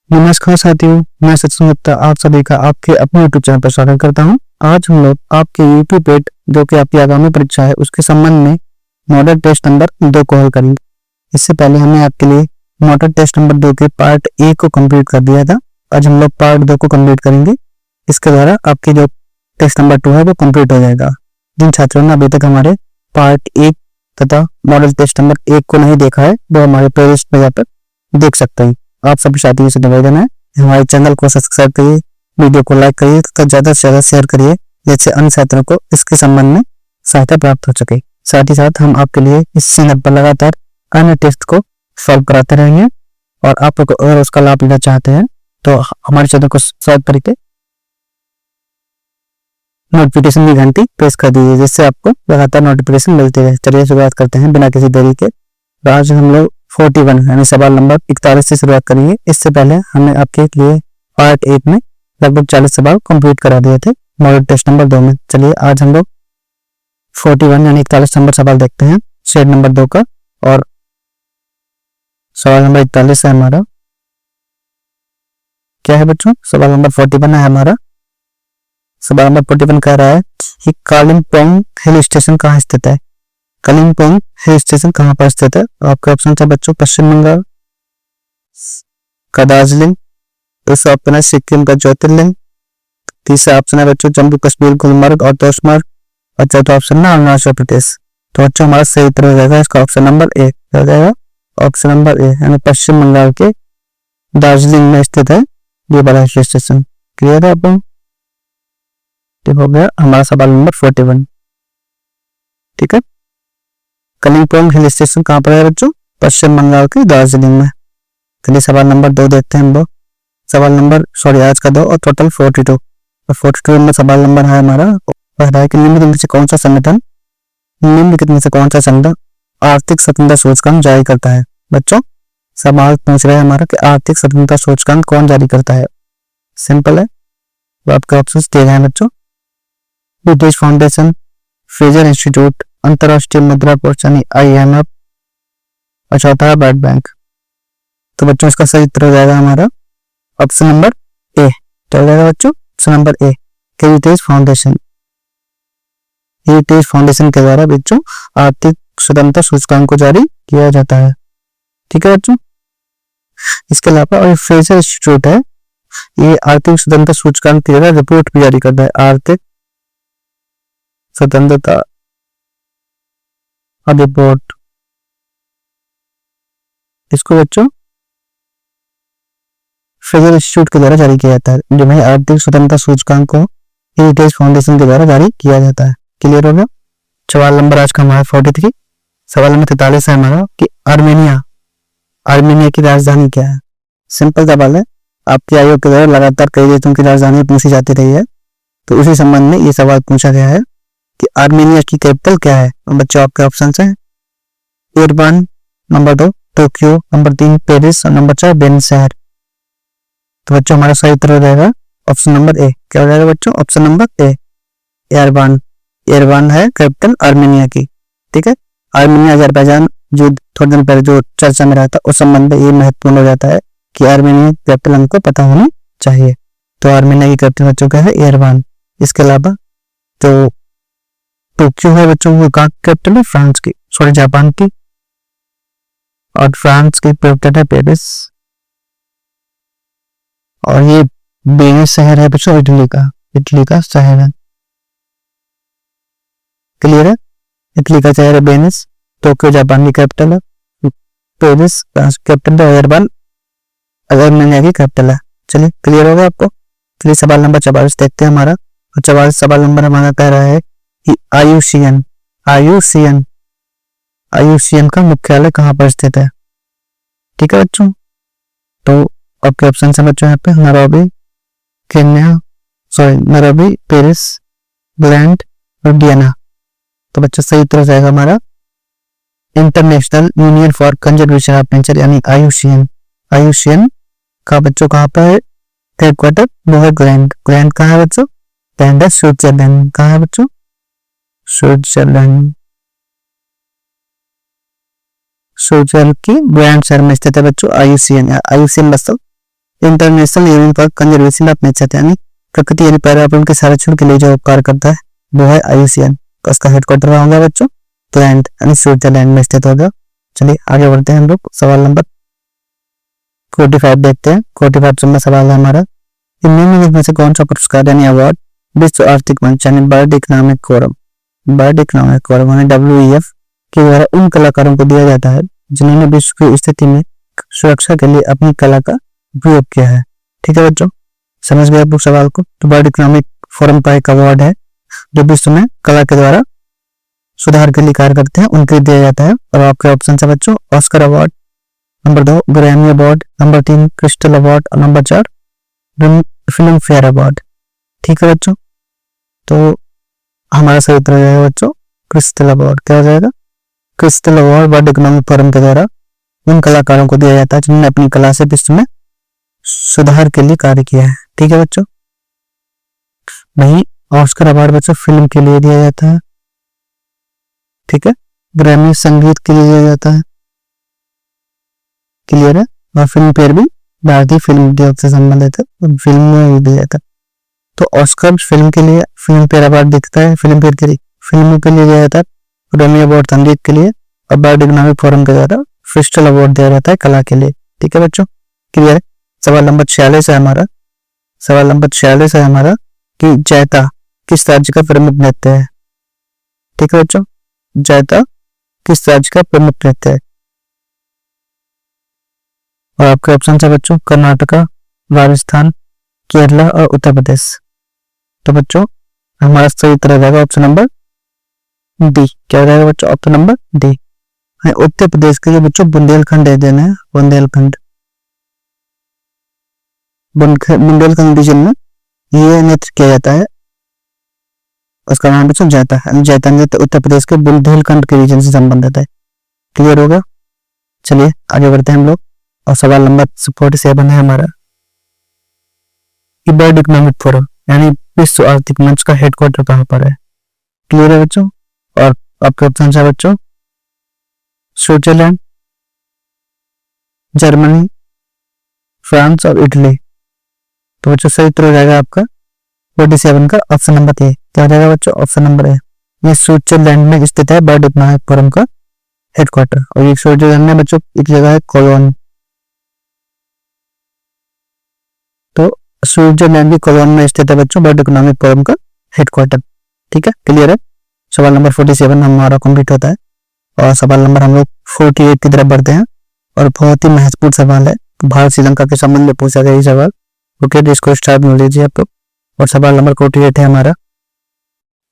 नमस्कार साथियों, मैं सचिन गुप्ता आप सभी का आपके अपने यूट्यूब चैनल पर स्वागत करता हूं। आज हम लोग आपके यूपी पेट जो कि आपकी आगामी परीक्षा है उसके संबंध में मॉडल टेस्ट नंबर 2 को हल करेंगे। इससे पहले हमने आपके लिए मॉडल टेस्ट नंबर 2 के पार्ट ए को कंप्लीट कर दिया था। आज हम लोग पार्ट 2 को कंप्लीट करेंगे। इसके द्वारा आपकी जो टेस्ट नंबर 2 है वो कंप्लीट हो जाएगा। जिन छात्रों ने अभी तक हमारे पार्ट 1 तथा मॉडल टेस्ट नंबर 1 को नहीं देखा है वो हमारे प्लेलिस्ट में जाकर देख सकते हैं। आप सभी साथियों से निवेदन है हमारे चैनल को सब्सक्राइब करिए, वीडियो को लाइक करिए तथा ज्यादा से ज्यादा शेयर करिए, जैसे अन्य छात्रों को इसके संबंध में सहायता प्राप्त हो सके। साथ ही साथ हम आपके लिए इस चैनल पर लगातार अन्य टेस्ट को सॉल्व कराते रहेंगे और आप लोग अगर उसका लाभ लेना चाहते हैं तो हमारे चैनल को सब्सक्राइब करके नोटिफिकेशन की घंटी प्रेस कर दीजिए, जिससे आपको लगातार नोटिफिकेशन मिलती रहे। चलिए शुरुआत करते हैं बिना किसी देरी के। आज हम लोग 41 यानी सवाल नंबर 41 से शुरुआत करेंगे। इससे पहले हमने आपके लिए पार्ट 1 में लगभग 40 सवाल कंप्लीट करा दिए थे मॉडल टेस्ट नंबर 2 में। चलिए आज हम लोग 41 यानी 41 नंबर सवाल देखते हैं शेड नंबर 2 का। और सवाल नंबर 41 है हमारा, क्या है बच्चों? सवाल नंबर 41 है हमारा। सवाल नंबर 41 कह रहा है कि कालिम्पोंग हिल स्टेशन कहाँ स्थित है? कालिम्पोंग हिल स्टेशन कहाँ पर स्थित है? आपके ऑप्शन है बच्चों पश्चिम बंगाल का दार्जिलिंग, दूसरा ऑप्शन है सिक्किम का ज्योतिर्लिंग, तीसरा ऑप्शन है बच्चों जम्मू कश्मीर गुलमर्ग और दोस्टमार्ग, और चौथा ऑप्शन है अरुणाचल प्रदेश। तो बच्चों हमारा सही उत्तर हो जाएगा इसका ऑप्शन नंबर ए हो जाएगा। ऑप्शन नंबर ए यानी पश्चिम बंगाल के दार्जिलिंग में स्थित है ये बड़ा हिल स्टेशन। क्लियर है आपको? हो गया हमारा सवाल नंबर 41। ठीक है, कालिम्पोंग हिल स्टेशन कहाँ पर है बच्चों? पश्चिम बंगाल के दार्जिलिंग में। चलिए सवाल नंबर 2 देखते हैं हम लोग। सवाल नंबर आज का 2 और टोटल 42 और 42 में सवाल नंबर है हमारा। पहला है कि निम्नलिखित में से कौन सा संगठन आर्थिक स्वतंत्रता सूचकांक जारी करता है? बच्चों सवाल पूछ रहे हैं हमारा कि आर्थिक स्वतंत्रता सूचकांक कौन जारी करता है। सिंपल है, तो आपके ऑप्शन दिए गए हैं बच्चों। ब्रिटिश फाउंडेशन, फ्रेजर इंस्टीट्यूट, अंतरराष्ट्रीय मुद्रा कोष यानी IMF, और चौथा है वर्ल्ड बैंक। तो बच्चों इसका सही उत्तर हो जाएगा हमारा ऑप्शन नंबर ए। क्या हो जाएगा बच्चों? ऑप्शन नंबर ए, हेरिटेज फाउंडेशन। हेरिटेज फाउंडेशन के द्वारा बच्चों आर्थिक स्वतंत्रता सूचकांक को जारी किया जाता है। ठीक है बच्चों, इसके अलावा और फ्रेजर इंस्टीट्यूट है, ये आर्थिक स्वतंत्रता सूचकांक की जगह रिपोर्ट भी जारी करता है। आर्थिक स्वतंत्रता रिपोर्ट, इसको बच्चों फ्रेजर इंस्टीट्यूट के द्वारा जारी किया जाता है, जो भाई आर्थिक स्वतंत्रता सूचकांक को हेरिटेज फाउंडेशन के द्वारा जारी किया जाता है। क्लियर हो गया? सवाल नंबर आज का हमारा 43। सवाल नंबर 43 है हमारा कि आर्मेनिया की राजधानी क्या है? सिंपल सवाल है, आपके आयोग के द्वारा लगातार कई देशों की राजधानी पूछी जाती रही है, तो उसी संबंध में ये सवाल पूछा गया है कि आर्मेनिया की कैपिटल क्या है। बच्चों आपके ऑप्शन है Yerevan, number 2 Tokyo, number 3 Paris और नंबर 4 वेनिस शहर। तो बच्चों हमारा सही उत्तर हो जाएगा ऑप्शन नंबर ए। क्या हो जाएगा बच्चों? ऑप्शन नंबर ए, एरेवान है कैपिटल आर्मेनिया की। ठीक है, आर्मेनिया अजरबैजान युद्ध थोड़े दिन पहले जो चर्चा में रहा था उस संबंध में ये महत्वपूर्ण हो जाता है कि आर्मेनिया की कैपिटल हमको पता होनी चाहिए। तो आर्मेनिया की कैपिटल बच्चों का है एरेवान। इसके अलावा जो टोक्यो है बच्चों वो कहाँ की कैपिटल है? फ्रांस की, सॉरी जापान की, और फ्रांस की कैपिटल है पेरिस। और ये वेनिस शहर है बच्चों इटली का शहर है। क्लियर है? इटली का शहर है वेनिस, टोक्यो जापान की कैपिटल है, पेरिस फ्रांस की कैपिटल है, एरेवान आर्मेनिया की कैपिटल है। चलिए क्लियर हो गया आपको? चलिए सवाल नंबर 44 देखते हैं हमारा। और 44 सवाल नंबर हमारा कह रहा है कि आईयूसीएन का मुख्यालय कहाँ पर स्थित है? ठीक है बच्चों, तो आपके ऑप्शन है बच्चों यहाँ पे नैरोबी, पेरिस, ब्लैंड और वियना। तो बच्चों सही उत्तर हो जाएगा हमारा international union for conservation of nature यानी आईयूसीएन का बच्चों कहाँ पर है हेडक्वार्टर? वो है ग्लैंड कहाँ है बच्चों? ग्लैंड है स्विट्जरलैंड। कहाँ है बच्चों? स्विट्जरलैंड की ग्लैंड शहर में स्थित है बच्चों आईयूसीएन मतलब international union for conservation of nature यानी प्रकृति यानी पर्यावरण के संरक्षण के लिए जो कार्य करता है वो है IUCN। उसका हेडक्वार्टर कहाँ होगा बच्चों? प्लांट यानी स्विट्जरलैंड में स्थित होगा। चलिए आगे बढ़ते हैं हम लोग, सवाल नंबर 45 देखते हैं। 45वां सवाल है हमारा, निम्नलिखित में से कौन सा पुरस्कार यानी अवार्ड विश्व आर्थिक मंच यानी वर्ल्ड इकोनॉमिक फोरम यानी WEF के द्वारा उन कलाकारों को दिया जाता है जिन्होंने विश्व की स्थिति में सुरक्षा के लिए अपनी कला का उपयोग किया है। ठीक है बच्चों, समझ गए आप लोग सवाल को? तो वर्ल्ड इकोनॉमिक फोरम का एक अवार्ड है जो विश्व में कला के द्वारा सुधार के लिए कार्य करते हैं, उनके लिए दिया जाता है। और आपके ऑप्शन है बच्चों, Oscar award, number 2 Grammy award, number 3 crystal award और नंबर 4 फिल्म फेयर अवार्ड। ठीक है बच्चों, तो हमारा सही उत्तर हो जाएगा बच्चों क्रिस्टल अवार्ड। क्या हो जाएगा? Crystal award world economic forum के द्वारा उन कलाकारों को दिया जाता है जिन्होंने अपनी कला से विश्व में सुधार के लिए कार्य किया है। ठीक है बच्चों, वही ऑस्कर अवार्ड बच्चों फिल्म के लिए दिया जाता है। ठीक है, ग्रैमी संगीत के लिए दिया जाता है, क्लियर है। और फिल्म फेयर भी भारतीय फिल्म उद्योग से संबंधित है, फिल्म में दिया जाता है। तो ऑस्कर फिल्म के लिए फिल्म फेयर अवार्ड दिखता है, फिल्म फेयर के लिए फिल्मों के लिए दिया जाता है, ग्रैमी अवार्ड संगीत के लिए, और वर्ल्ड इकोनॉमिक फोरम के द्वारा क्रिस्टल अवार्ड दिया जाता है कला के लिए। ठीक है बच्चों, क्लियर है। सवाल नंबर 46 है हमारा, सवाल नंबर 46 है हमारा कि जैता किस राज्य का प्रमुख नृत्य है? ठीक है बच्चों, जैता किस राज्य का प्रमुख नृत्य है? और आपके ऑप्शन है बच्चों कर्नाटका, राजस्थान, केरला और उत्तर प्रदेश। तो बच्चों हमारा सही उत्तर हो जाएगा ऑप्शन नंबर डी। क्या हो जाएगा बच्चों? Option number D. Uttar Pradesh के लिए बच्चों बुंदेलखंड रीजन है, बुंदेलखंड रीजन में ये नृत्य किया जाता है, उसका नाम बच्चों जैता है। जैता नृत्य उत्तर प्रदेश के बुंदेलखंड के रीजन से संबंधित है। क्लियर होगा? चलिए आगे बढ़ते हैं हम लोग, और सवाल नंबर 47 है हमारा, वर्ल्ड इकोनॉमिक फोरम यानी विश्व आर्थिक मंच का हेडक्वार्टर कहाँ पर है? क्लियर है बच्चों? और आपके ऑप्शन है बच्चों स्विट्जरलैंड, जर्मनी, फ्रांस और इटली। तो बच्चों सही उत्तर हो जाएगा आपका 47 का ऑप्शन नंबर ए। क्या हो जाएगा बच्चों? ऑप्शन नंबर ए। ये स्विट्जरलैंड में स्थित है वर्ल्ड इकोनॉमिक फोरम का हेडक्वार्टर, और ये स्विट्जरलैंड में बच्चों एक जगह है कोलोन। तो स्विट्जरलैंड की कोलोन में स्थित है बच्चों वर्ल्ड इकोनॉमिक फोरम का हेडक्वार्टर। ठीक है, क्लियर है। सवाल नंबर 47 हमारा कंप्लीट होता है, और सवाल नंबर हम लोग 48 की तरफ बढ़ते हैं, और बहुत ही महत्वपूर्ण सवाल है, भारत श्रीलंका के संबंध में पूछा गया ये सवाल। ओके, इसको स्टार्ट में लीजिए आप लोग। और सवाल नंबर 48 है हमारा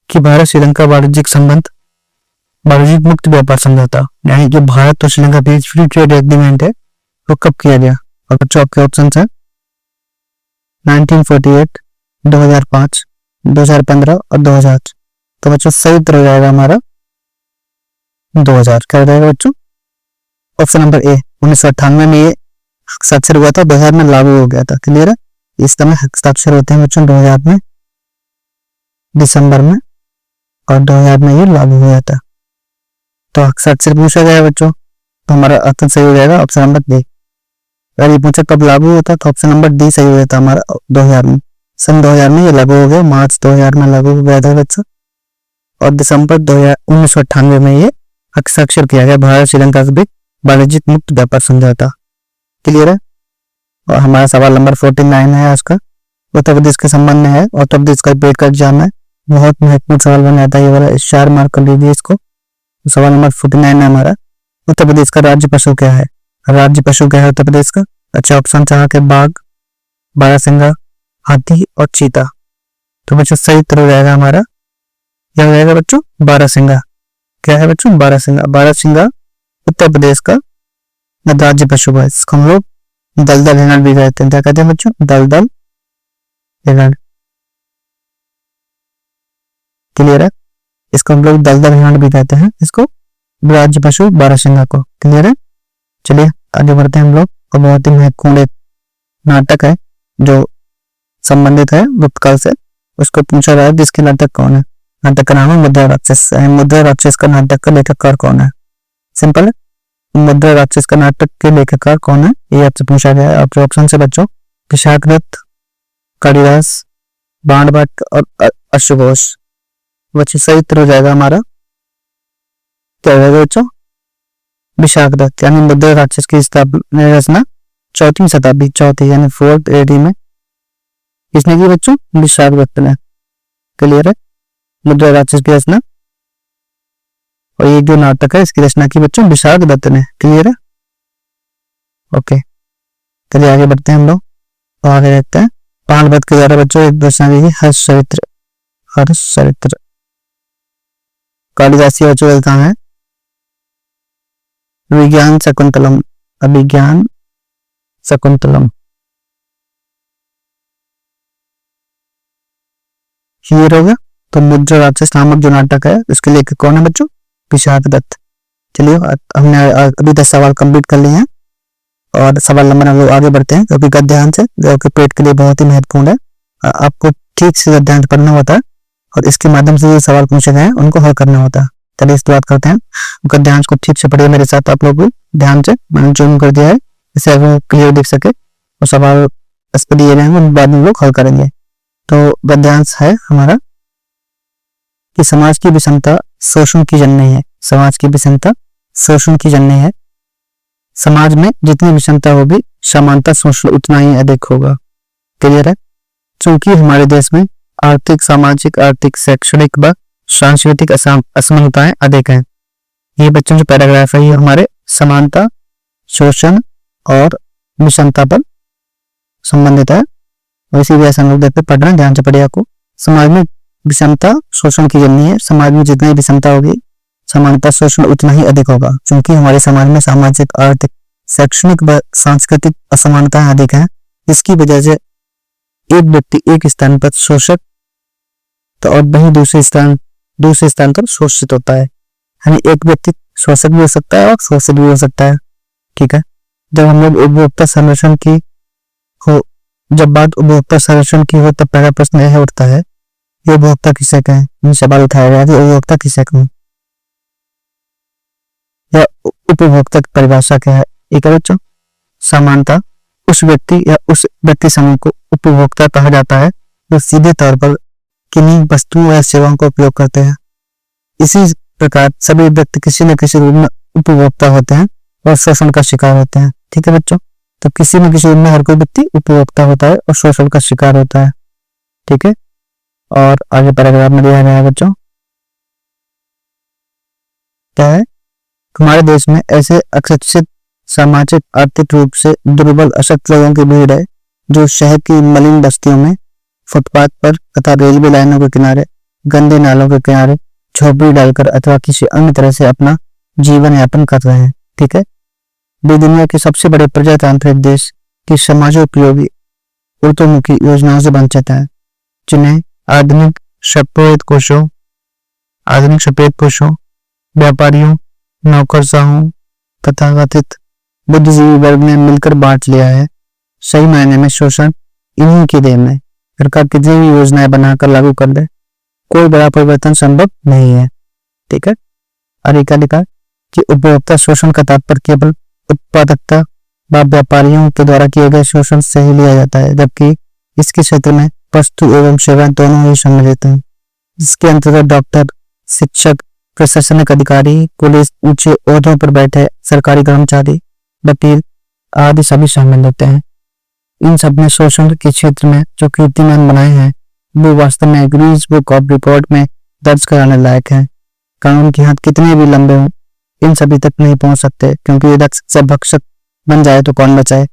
कि भारत श्रीलंका वाणिज्यिक संबंध, वाणिज्यिक मुक्त व्यापार समझौता यानी जो भारत और श्रीलंका के बीच फ्री ट्रेड एग्रीमेंट है वो कब किया गया? और बच्चों आपके ऑप्शन है 1948, 2005, 2015 और 2000। तो बच्चों सही उत्तर हो जाएगा हमारा 2000। क्या हो जाएगा बच्चों? ऑप्शन नंबर ए। 1998 में ये हस्ताक्षर हुआ था, 2000 में लागू हो गया था। क्लियर है? इस समय हस्ताक्षर होते हैं बच्चों 2000 में दिसंबर में, और 2000 में ये लागू हुआ था। तो हस्ताक्षर पूछा गया बच्चों, तो हमारा ऑप्शन सही हो जाएगा ऑप्शन नंबर डी। अगर ये पूछा कब लागू होता तो ऑप्शन नंबर डी सही हो जाता हमारा 2000 में। सन 2000 में ये लागू हो गया, मार्च 2000 में लागू हो गया था बच्चों, और दिसंबर 1998 में ये हस्ताक्षर किया गया भारत श्रीलंका के बीच वाणिज्यिक मुक्त व्यापार समझौता। क्लियर है? और हमारा सवाल नंबर 49 है उसका, उत्तर प्रदेश के संबंध में है, उत्तर प्रदेश का पेट का एग्जाम है, बहुत महत्वपूर्ण सवाल बन जाता है ये वाला, स्टार मार्क कर लीजिए इसको। सवाल नंबर 49 है हमारा, उत्तर प्रदेश का राज्य पशु क्या है? राज्य पशु क्या है उत्तर प्रदेश का? अच्छा ऑप्शन चाह के बाघ, बारहसिंगा, हाथी और चीता। तो बच्चों सही उत्तर हो जाएगा हमारा, क्या हो जाएगा बच्चों? बारहसिंगा। क्या है बच्चों? बारहसिंगा। बारहसिंगा उत्तर प्रदेश का राज्य पशु है, इसको हम लोग दलदल हिरण भी कहते हैं। क्या कहते हैं बच्चों? दलदल हिरण। क्लियर है? इसको हम लोग दलदल हिरण भी कहते हैं, इसको राज्य पशु बारहसिंगा को। क्लियर है? चलिए आगे बढ़ते हैं हम लोग, और बहुत ही महत्वपूर्ण एक नाटक है जो संबंधित है गुप्तकाल से, उसको पूछा रहा है जिसके नाटक कौन है? नाटक का नाम है मुद्रा राक्षस। मुद्रा राक्षस का नाटक का लेखककार कौन है? सिंपल है, मुद्रा राक्षस का नाटक के लेखककार कौन है ये आपसे पूछा गया है। आपके ऑप्शन से बच्चों विशाखदत्त, कालिदास, बाणभट्ट और अश्वघोष। बच्चे सही उत्तर हो जाएगा हमारा, क्या हो जाएगा बच्चों, विशाखदत्त। यानी मुद्रा राक्षस की स्थापना रचना 4वीं शताब्दी, चौथी यानी 4th AD में किसने की बच्चों, विशाखदत्त ने। क्लियर है, मुद्रा राक्षस की रचना, और ये जो नाटक है इसकी रचना की बच्चों विशाखदत्त ने। क्लियर है, ओके। चलिए आगे बढ़ते हैं हम लोग, तो आगे देखते हैं बाणभट्ट के द्वारा बच्चों एक रचना की हर्षचरित्र। हर्षचरित्र कालिदास की बच्चों कहाँ है, विज्ञान शकुंतलम, अभिज्ञान शकुंतलम। क्लियर हो गया। तो मुद्रा राक्षस नामक जो नाटक है उसके लेखक कौन है बच्चों, विशाखदत्त। चलिए हमने अभी 10 सवाल कंप्लीट कर लिए हैं, और सवाल नंबर हम लोग आगे बढ़ते हैं, क्योंकि गद्यांश है जो कि पेट के लिए बहुत ही महत्वपूर्ण है। आपको ठीक से गद्यांश पढ़ना होता है, और इसके माध्यम से जो सवाल पूछे गए हैं उनको हल करना होता है। चलिए इसकी बात करते हैं। गद्यांश को ठीक से पढ़िए मेरे साथ आप लोग भी ध्यान से, मैंने जूम कर दिया है जिससे आप क्लियर देख सके, और सवाल इस पर दिए गए हैं बाद में लोग हल करेंगे। तो गद्यांश है हमारा कि समाज की विषमता शोषण की जन्य है। समाज की विषमता शोषण की जन्य है। समाज में जितनी विषमता होगी समानता शोषण उतना ही अधिक होगा। क्लियर है। चूंकि हमारे देश में आर्थिक, सामाजिक, आर्थिक, शैक्षणिक व सांस्कृतिक असमानताएं अधिक हैं। ये बच्चों जो पैराग्राफ है ये हमारे समानता, शोषण और विषमता पर संबंधित है। वैसे भी ऐसा हम लोग देखते पढ़ रहे हैं, ध्यान से पढ़िए। आपको समाज में विषमता शोषण की जन्य है। समाज में जितनी विषमता होगी समानता शोषण उतना ही अधिक होगा। क्योंकि हमारे समाज में सामाजिक, आर्थिक, शैक्षणिक व सांस्कृतिक असमानताएं अधिक हैं। इसकी वजह से एक व्यक्ति एक स्थान पर शोषक तो और वही दूसरे स्थान पर शोषित होता है। यानी एक व्यक्ति शोषक भी हो सकता है और शोषित भी हो सकता है। ठीक है। जब हम लोग उपभोक्ता संरक्षण की हो जब बात उपभोक्ता संरक्षण की हो तब पहला प्रश्न यह उठता है कि उपभोक्ता किसे कहें। सवाल उठाया गया कि उपभोक्ता किसे कहें या उपभोक्ता की परिभाषा क्या है। एक है बच्चों समानता। उस व्यक्ति या उस व्यक्ति समूह को उपभोक्ता कहा जाता है जो सीधे तौर पर किन्हीं वस्तुओं या सेवाओं का उपयोग करते हैं। इसी प्रकार सभी व्यक्ति किसी न किसी रूप में उपभोक्ता होते हैं और शोषण का शिकार होते हैं। ठीक है बच्चों। तो किसी न किसी रूप में हर कोई व्यक्ति उपभोक्ता होता है और शोषण का शिकार होता है। ठीक है। और आगे पैराग्राफ में दिया गया है बच्चों क्या है, हमारे देश में ऐसे अशिक्षित, सामाजिक, आर्थिक रूप से दुर्बल, अशक्त लोगों की भीड़ है जो शहर की मलिन बस्तियों में, फुटपाथ पर तथा रेलवे लाइनों के किनारे, गंदे नालों के किनारे झोपड़ी डालकर अथवा किसी अन्य तरह से अपना जीवन यापन कर रहे हैं। ठीक है। वे दुनिया के सबसे बड़े प्रजातांत्रिक देश की समाजोपयोगी उर्दोमुखी योजनाओं से वंचित हैं, जिन्हें आधुनिक सफेद पोशों, व्यापारियों, नौकरशाहों तथा कथित बुद्धिजीवी वर्ग ने मिलकर बांट लिया है। सही मायने में शोषण इन्हीं की देन है। सरकार कितनी भी योजनाएं बनाकर लागू कर दे, कोई बड़ा परिवर्तन संभव नहीं है। ठीक है। और एक लिखा कि उपभोक्ता शोषण का तात्पर्य केवल उत्पादकता व व्यापारियों के द्वारा किए गए शोषण से ही लिया जाता है, जबकि इसके क्षेत्र में वस्तु एवं सेवाएं दोनों ही सम्मिलित हैं। इसके अंतर्गत डॉक्टर, शिक्षक, प्रशासनिक अधिकारी, पुलिस, ऊंचे ओहदों पर बैठे सरकारी कर्मचारी, वकील आदि सभी शामिल होते हैं। इन सब ने शोषण के क्षेत्र में जो कीर्तिमान बनाए हैं वो वास्तव में गिनीज बुक ऑफ रिकॉर्ड में दर्ज कराने लायक है। कानून के हाथ कितने भी लंबे हों इन सभी तक नहीं पहुंच सकते, क्योंकि यदि से भक्षक बन जाए तो कौन बचाए।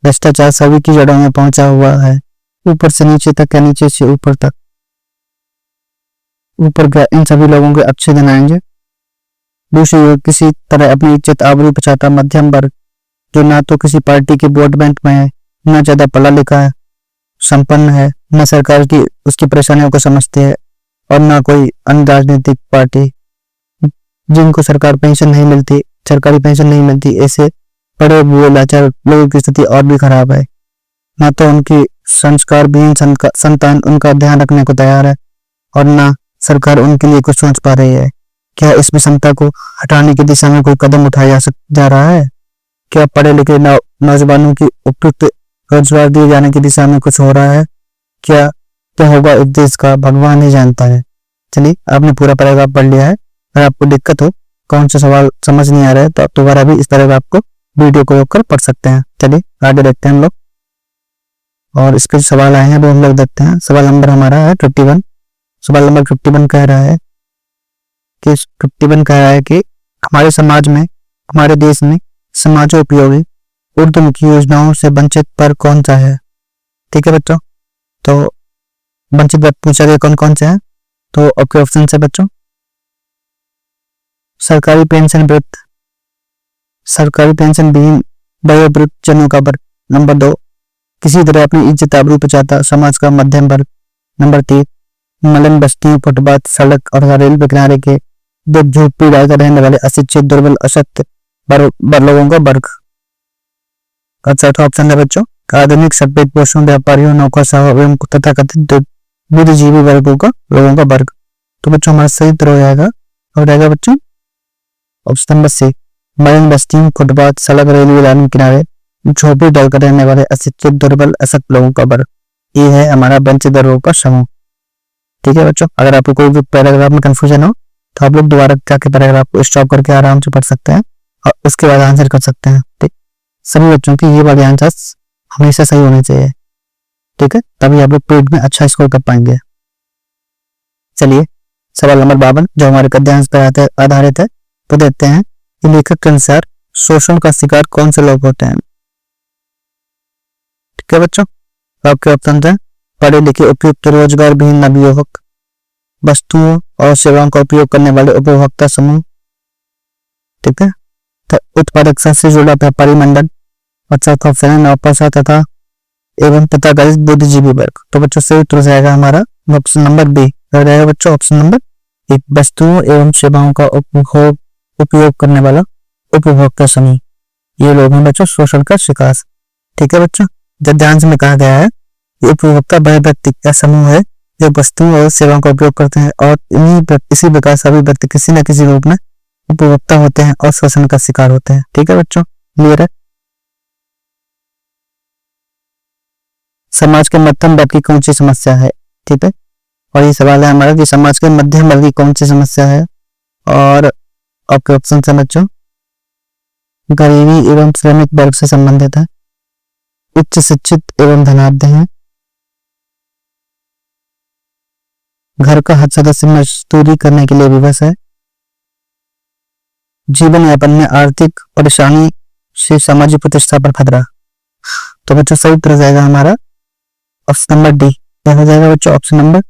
भ्रष्टाचार सभी की जड़ों में पहुंचा हुआ है, ऊपर से नीचे तक या नीचे से ऊपर तक। ऊपर गया इन सभी लोगों के अच्छे दिन आएंगे। दूसरी ओर किसी तरह अपनी इज्जत आबरू बचाता मध्यम वर्ग, जो ना तो किसी पार्टी के वोट बैंक में है, न ज्यादा पढ़ा लिखा है, संपन्न है, न सरकार की उसकी परेशानियों को समझते हैं, और न कोई अन्य राजनीतिक पार्टी, जिनको सरकारी पेंशन नहीं मिलती, ऐसे बड़े बुरे लाचार लोगों की स्थिति और भी खराब है। न तो उनकी संस्कार विहीन संतान उनका ध्यान रखने को तैयार है, और न सरकार उनके लिए कुछ सोच पा रही है। क्या इस विषमता को हटाने की दिशा में कोई कदम उठाया जा रहा है? क्या पढ़े लिखे नौजवानों की उपयुक्त रोजगार दिए जाने की दिशा में कुछ हो रहा है, क्या क्या होगा इस देश का भगवान ही जानता है। चलिए, आपने पूरा पैराग्राफ पढ़ लिया है। अगर आपको दिक्कत हो, कौन सा सवाल समझ नहीं आ रहा है, तो आप दोबारा भी इस पैराग्राफ को वीडियो को रोक कर पढ़ सकते हैं। चलिए आगे देखते हैं हम लोग, और इसके जो सवाल आए हैं वो हम लोग देखते हैं। सवाल नंबर हमारा है 51। सवाल नंबर 51 कह रहा है कि हमारे समाज में, हमारे देश में समाजोपयोगी उर्दूमुखी योजनाओं से वंचित पर कौन सा है। ठीक है बच्चों, तो वंचित वर्ग पूछा गया कौन कौन से हैं, तो आपके ऑप्शन है बच्चों, सरकारी पेंशन विहीन वयोवृद्ध जनों का वर्ग। नंबर 2, किसी तरह अपनी इज्जत आबरू बचाता समाज का मध्यम वर्ग। नंबर 3, मलिन बस्तियों, फुटपाथ, सड़क और रेलवे किनारे के झोपड़ी डालकर रहने वाले अशिक्षित, दुर्बल, अशक्त लोगों का वर्ग। और चौथा ऑप्शन है बच्चों, आधुनिक सभ्यता पोषण व्यापारियों, नौकरशाहों एवं तथाकथित बुद्धिजीवी वर्गों का लोगों का वर्ग। तो बच्चों हमारा सही उत्तर हो जाएगा बच्चों ऑप्शन नंबर सी, मलिन बस्तियों, फुटपाथ, सड़क, रेलवे लाइन किनारे झोपड़ी डालकर रहने वाले अशिक्षित, दुर्बल, अशक्त लोगों का वर्ग। ये है हमारा वंचित वर्गों का समूह। ठीक है बच्चों, अगर आपको कोई भी पैराग्राफ में कंफ्यूजन हो तो आप लोग दोबारा जाके पैराग्राफ को स्टॉप करके आराम से पढ़ सकते हैं और उसके बाद आंसर कर सकते हैं। ठीक, सभी बच्चों की ये वाले आंसर हमेशा सही होने चाहिए। ठीक है, तभी आप लोग पेड में अच्छा स्कोर कर पाएंगे। चलिए सवाल नंबर 52 जो हमारे गद्यांश पर आधारित है तो देखते हैं कि लेखक के अनुसार शोषण का शिकार कौन से लोग होते हैं। ठीक है बच्चों, आपके ऑप्शन है पढ़े लिखे उपयुक्त रोजगार विहीन नवयुवक, वस्तुओं और सेवाओं का उपयोग करने वाले उपभोक्ता समूह। ठीक है, उत्पादकता से जुड़ा व्यापारी मंडल। और चौथा ऑप्शन है नौकरशाह तथा एवं तथाकथित बुद्धिजीवी वर्ग। तो बच्चों सही उत्तर जाएगा हमारा ऑप्शन नंबर बी रहेगा बच्चों, ऑप्शन नंबर 1, वस्तुओं एवं सेवाओं का उपयोग करने वाला उपभोक्ता समूह। ये लोग हैं बच्चों शोषण का शिकार। ठीक है बच्चों, गद्यांश में कहा गया है ये उपभोक्ता वह व्यक्ति का समूह है जो वस्तुओं और सेवाओं का उपयोग करते हैं और इसी प्रकार सभी व्यक्ति किसी न किसी रूप में उपभोक्ता होते हैं और शोषण का शिकार होते हैं। ठीक है बच्चों, क्लियर है। समाज के मध्यम वर्ग की कौन सी समस्या है। ठीक है, और ये सवाल है हमारा कि समाज के मध्यम वर्ग की कौन सी समस्या है। और आपके ऑप्शन है बच्चों, गरीबी एवं श्रमिक वर्ग से संबंधित है, उच्च शिक्षित एवं धनाढ्य हैं, घर का हर सदस्य मजदूरी करने के लिए विवश है, जीवन यापन में आर्थिक परेशानी से सामाजिक प्रतिष्ठा पर खतरा। तो बच्चों सही उत्तर जाएगा हमारा ऑप्शन नंबर डी। क्या हो जाएगा बच्चों, ऑप्शन नंबर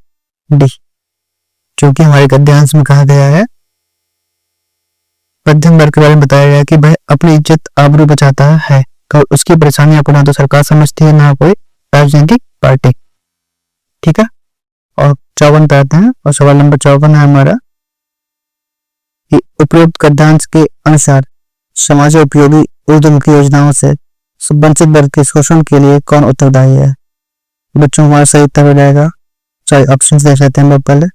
डी, क्योंकि हमारे गद्यांश में कहा गया है मध्यम वर्ग के बारे में बताया गया कि वह अपनी इज्जत आबरू बचाता है और उसकी परेशानियों को ना तो सरकार समझती है ना कोई राजनीतिक पार्टी। ठीक है, और 54 पे आते हैं और सवाल नंबर 54 है हमारा कि उपरोक्त गद्यांश के अनुसार समाजोपयोगी उर्दूमुखी योजनाओं से वंचित वर्ग के शोषण के लिए कौन उत्तरदायी है। बच्चों हमारा सही उत्तर हो जाएगा, चाहे ऑप्शन देख लेते हैं हम पहले,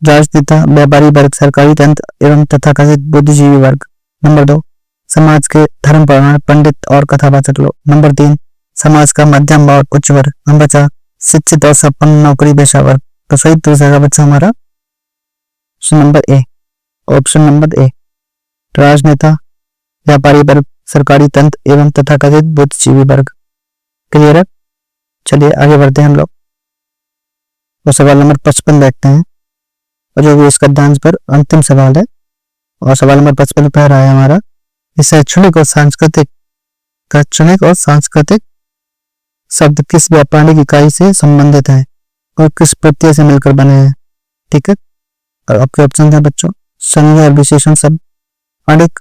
राजनेता, व्यापारी वर्ग, सरकारी तंत्र एवं तथाकथित बुद्धिजीवी वर्ग। नंबर 2, समाज के धर्म परायण पंडित और कथावाचक लोग। नंबर 3, समाज का मध्यम और उच्च वर्ग। नंबर 4, शिक्षित और संपन्न नौकरी पेशा वर्ग। तो सही उत्तर जाएगा बच्चों हमारा ऑप्शन नंबर ए, ऑप्शन नंबर ए, राजनेता, व्यापारी वर्ग, सरकारी तंत्र एवं तथाकथित बुद्धिजीवी वर्ग। क्लियर है। चलिए आगे बढ़ते हैं हम लोग और सवाल नंबर 55 देखते हैं और जो इस गद्यांश पर अंतिम सवाल है। और सवाल नंबर 55 कह रहा है हमारा शैक्षणिक और सांस्कृतिक शब्द किस व्यापारिक इकाई से संबंधित है और किस प्रत्यय से मिलकर बने हैं। ठीक है, और आपके ऑप्शन है बच्चों, संज्ञा और विशेषण शब्द, अणिक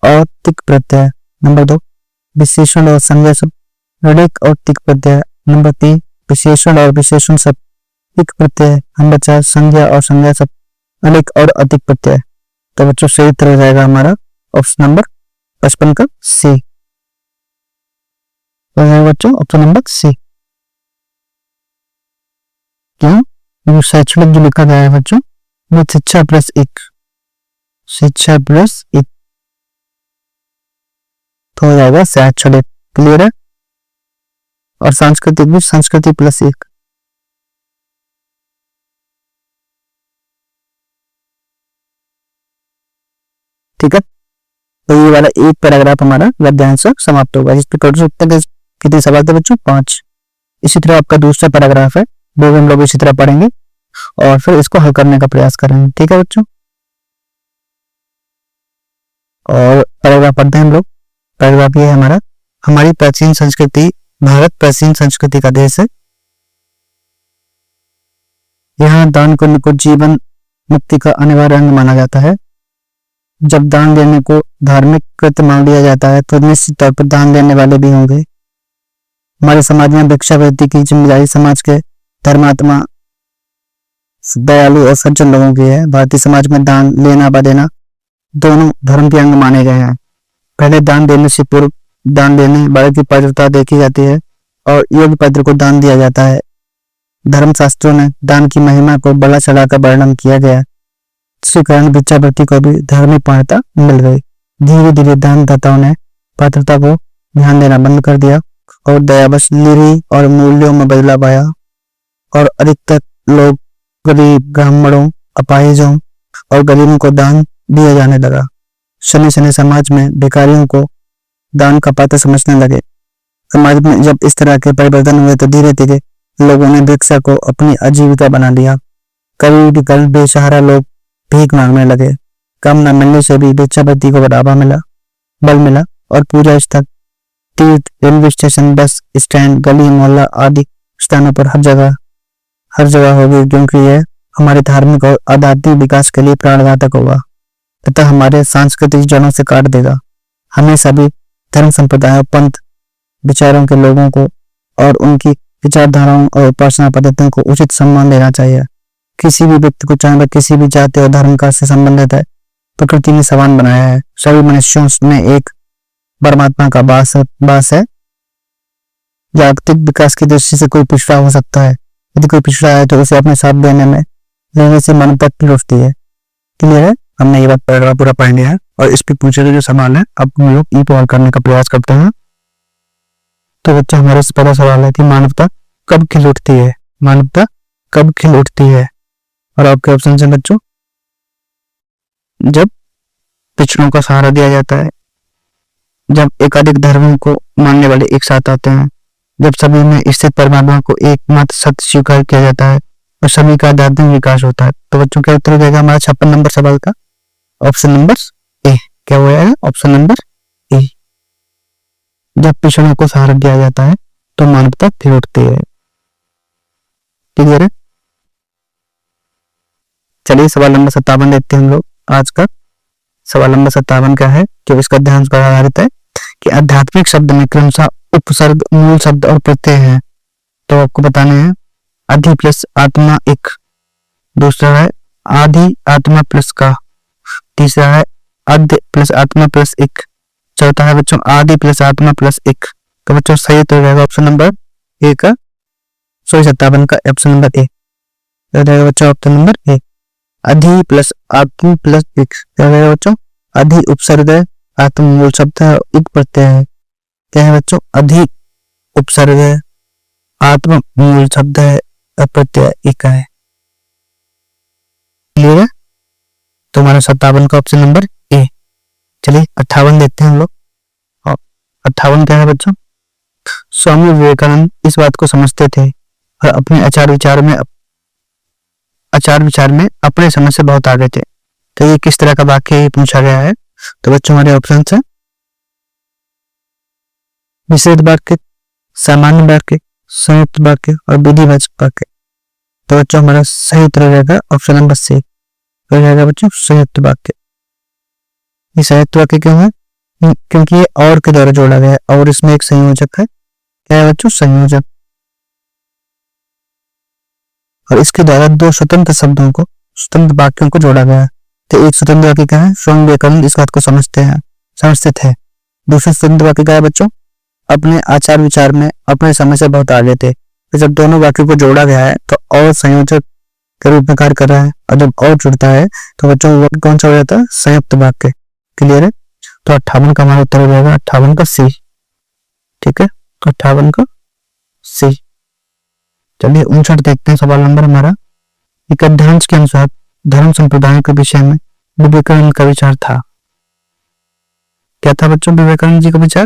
और तिक प्रत्यय। नंबर 2, विशेषण और संज्ञा शब्द, ऋणिक और तिक प्रत्यय। नंबर 3, विशेषण और विशेषण शब्द, तिक प्रत्यय। नंबर 4, संज्ञा और संज्ञा शब्द, अणिक और अतिक प्रत्यय। तो बच्चों सही उत्तर हो जाएगा हमारा ऑप्शन नंबर 55 का सी। बच्चों ऑप्शन नंबर सी। क्यों, शैक्षणिक जो लिखा गया है बच्चों वो शिक्षा प्लस 1, शिक्षा प्लस 1 तो हो जाएगा शैक्षणिक। क्लियर है। और सांस्कृतिक भी संस्कृति प्लस एक। ठीक है, तो ये वाला एक पैराग्राफ हमारा गद्यांश समाप्त होगा। इस पे टोटल कितने सवाल थे बच्चों? 5। इसी तरह आपका दूसरा पैराग्राफ है, वो भी हम लोग इसी तरह पढ़ेंगे और फिर इसको हल करने का प्रयास करेंगे। ठीक है बच्चों, और पैराग्राफ पढ़ते हैं हम लोग। पैराग्राफ ये है हमारा, हमारी प्राचीन संस्कृति, भारत प्राचीन संस्कृति का देश है। यहाँ दान करने को जीवन मुक्ति का अनिवार्य अंग माना जाता है। जब दान देने को धार्मिक कृत्य मान लिया जाता है तो निश्चित तौर पर दान देने वाले भी होंगे। हमारे समाज में भिक्षावृत्ति की जिम्मेदारी समाज के धर्मात्मा, दयालु और सज्जन लोगों की है। भारतीय समाज में दान लेना व देना दोनों धर्म के अंग माने गए हैं। पहले दान देने से पूर्व दान देने वाले की पात्रता देखी जाती है और योग्य पात्र को दान दिया जाता है। धर्मशास्त्रों ने दान की महिमा को बड़ा चढ़ाकर वर्णन किया गया, जिसके कारण भिक्षावृत्ति को भी धार्मिक मान्यता मिल गई। धीरे धीरे दानदाताओं ने पात्रता को ध्यान देना बंद कर दिया और दयावश निरी और मूल्यों में बदलाव आया और अधिकतर लोग गरीब, ब्राह्मणों, अपाहिजों और गरीबों को दान दिया जाने लगा। शनि शनि समाज में भिखारियों को दान का पात्र समझने लगे। समाज में जब इस तरह के परिवर्तन हुए तो धीरे धीरे लोगों ने भिक्षा को अपनी आजीविका बना लिया। कभी कल बेसहारा लोग भीख मांगने लगे। काम न मिलने से भी भिक्षावृत्ति को बढ़ावा मिला, बल मिला और पूजा स्थल, तीर्थ, रेलवे स्टेशन, बस स्टैंड, गली, मोहल्ला आदि स्थानों पर हर जगह होगी, क्योंकि यह हमारे धार्मिक और आध्यात्मिक विकास के लिए प्राणघातक होगा तथा हमारे सांस्कृतिक जड़ों से काट देगा। हमें सभी धर्म संप्रदायों, पंथ, विचारों के लोगों को और उनकी विचारधाराओं और उपासना पद्धतियों को उचित सम्मान देना चाहिए। किसी भी व्यक्ति को, चाहे वह किसी भी जाति और धर्म का से संबंधित है, प्रकृति ने समान बनाया है। सभी मनुष्यों में एक परमात्मा का वास है। जागतिक विकास की दृष्टि से कोई पिछड़ा हो सकता है, यदि कोई पिछड़ा है तो उसे अपने साथ लेने से मानवता की उठती है। क्लियर है? हमने ये बात पैराग्राफ पूरा पढ़ लिया है और इस पे पूछे गए जो सवाल है अब हम लोग ई हल करने का प्रयास करते हैं। तो बच्चा हमारा पहला सवाल है कि मानवता कब खिल उठती है? मानवता कब खिल उठती है? और आपके ऑप्शन है बच्चों, जब पिछड़ों का सहारा दिया जाता है, जब एकाधिक धर्मों को मानने वाले एक साथ आते हैं, जब सभी में स्थित परमात्मा को एकमात्र सत्य स्वीकार किया जाता है और सभी का आध्यात्मिक विकास होता है। तो बच्चों क्या उत्तर हो जाएगा हमारा 56 नंबर सवाल का? ऑप्शन नंबर ए। क्या हो जाएगा? ऑप्शन नंबर ए। जब पिछड़ों को सहारा दिया जाता है तो मानवता खिल उठती है। क्लियर है? चलिए सवाल नंबर 57 देखते हैं हम लोग। आज का सवाल नंबर 57 का है जो इसका ध्यान पर आधारित है कि आध्यात्मिक शब्द में क्रमशः उपसर्ग, मूल शब्द और प्रत्यय है। तो आपको बताने हैं अधि प्लस आत्मा एक, दूसरा है आदि आत्मा प्लस का, तीसरा है अद्य प्लस आत्मा प्लस एक, चौथा है बच्चों आदि प्लस आत्मा प्लस एक। तो बच्चों सही तो रहेगा ऑप्शन नंबर ए का, 57 का ऑप्शन नंबर ए रहेगा बच्चों, ऑप्शन नंबर ए। अधि प्लस आत्म प्लस एक क्या रहेगा बच्चों? अधि उपसर्ग है, आत्म मूल शब्द है, एक प्रत्यय है। क्या है बच्चों? अधि उपसर्ग है, आत्म मूल शब्द है, प्रत्यय एक है। क्लियर है? तो हमारा 57 का ऑप्शन नंबर ए। चलिए 58 देखते हैं हम लोग। 58 क्या है बच्चों? स्वामी विवेकानंद इस बात को समझते थे और अपने आचार विचार में अपने समय से बहुत आगे थे। तो ये किस तरह का वाक्य ये पूछा गया है? तो बच्चों हमारे ऑप्शन है मिश्रित वाक्य, सामान्य वाक्य, संयुक्त वाक्य और विधिवाचक वाक्य। तो बच्चों हमारा सही उत्तर रहेगा ऑप्शन नंबर सी, हो जाएगा बच्चों संयुक्त वाक्य। ये संयुक्त वाक्य क्यों है? क्योंकि ये और के द्वारा जोड़ा गया है और इसमें एक संयोजक है। क्या है बच्चों? संयोजक। और इसके द्वारा दो स्वतंत्र शब्दों को, स्वतंत्र वाक्यों को जोड़ा गया है। तो एक स्वतंत्र वाक्य क्या है? स्वामी विवेकानंद इस बात को समझते थे। दूसरे स्वतंत्र वाक्य क्या है बच्चों? अपने आचार विचार में अपने समय से बहुत आगे थे। तो जब दोनों वाक्यों को जोड़ा गया है तो और संयोजक के रूप में कार्य कर रहा है, और जब और जुड़ता है तो बच्चों वाक्य कौन सा हो जाता है? संयुक्त वाक्य। क्लियर है? तो 58 का हमारा उत्तर हो जाएगा 58 का सी। ठीक है, 58 का सी। चलिए 59 देखते हैं सवाल नंबर हमारा। एक अध्ययन के अनुसार धर्म संप्रदायों के विषय में विवेकानंद का विचार था। क्या था बच्चों विवेकानंद जी का विचार?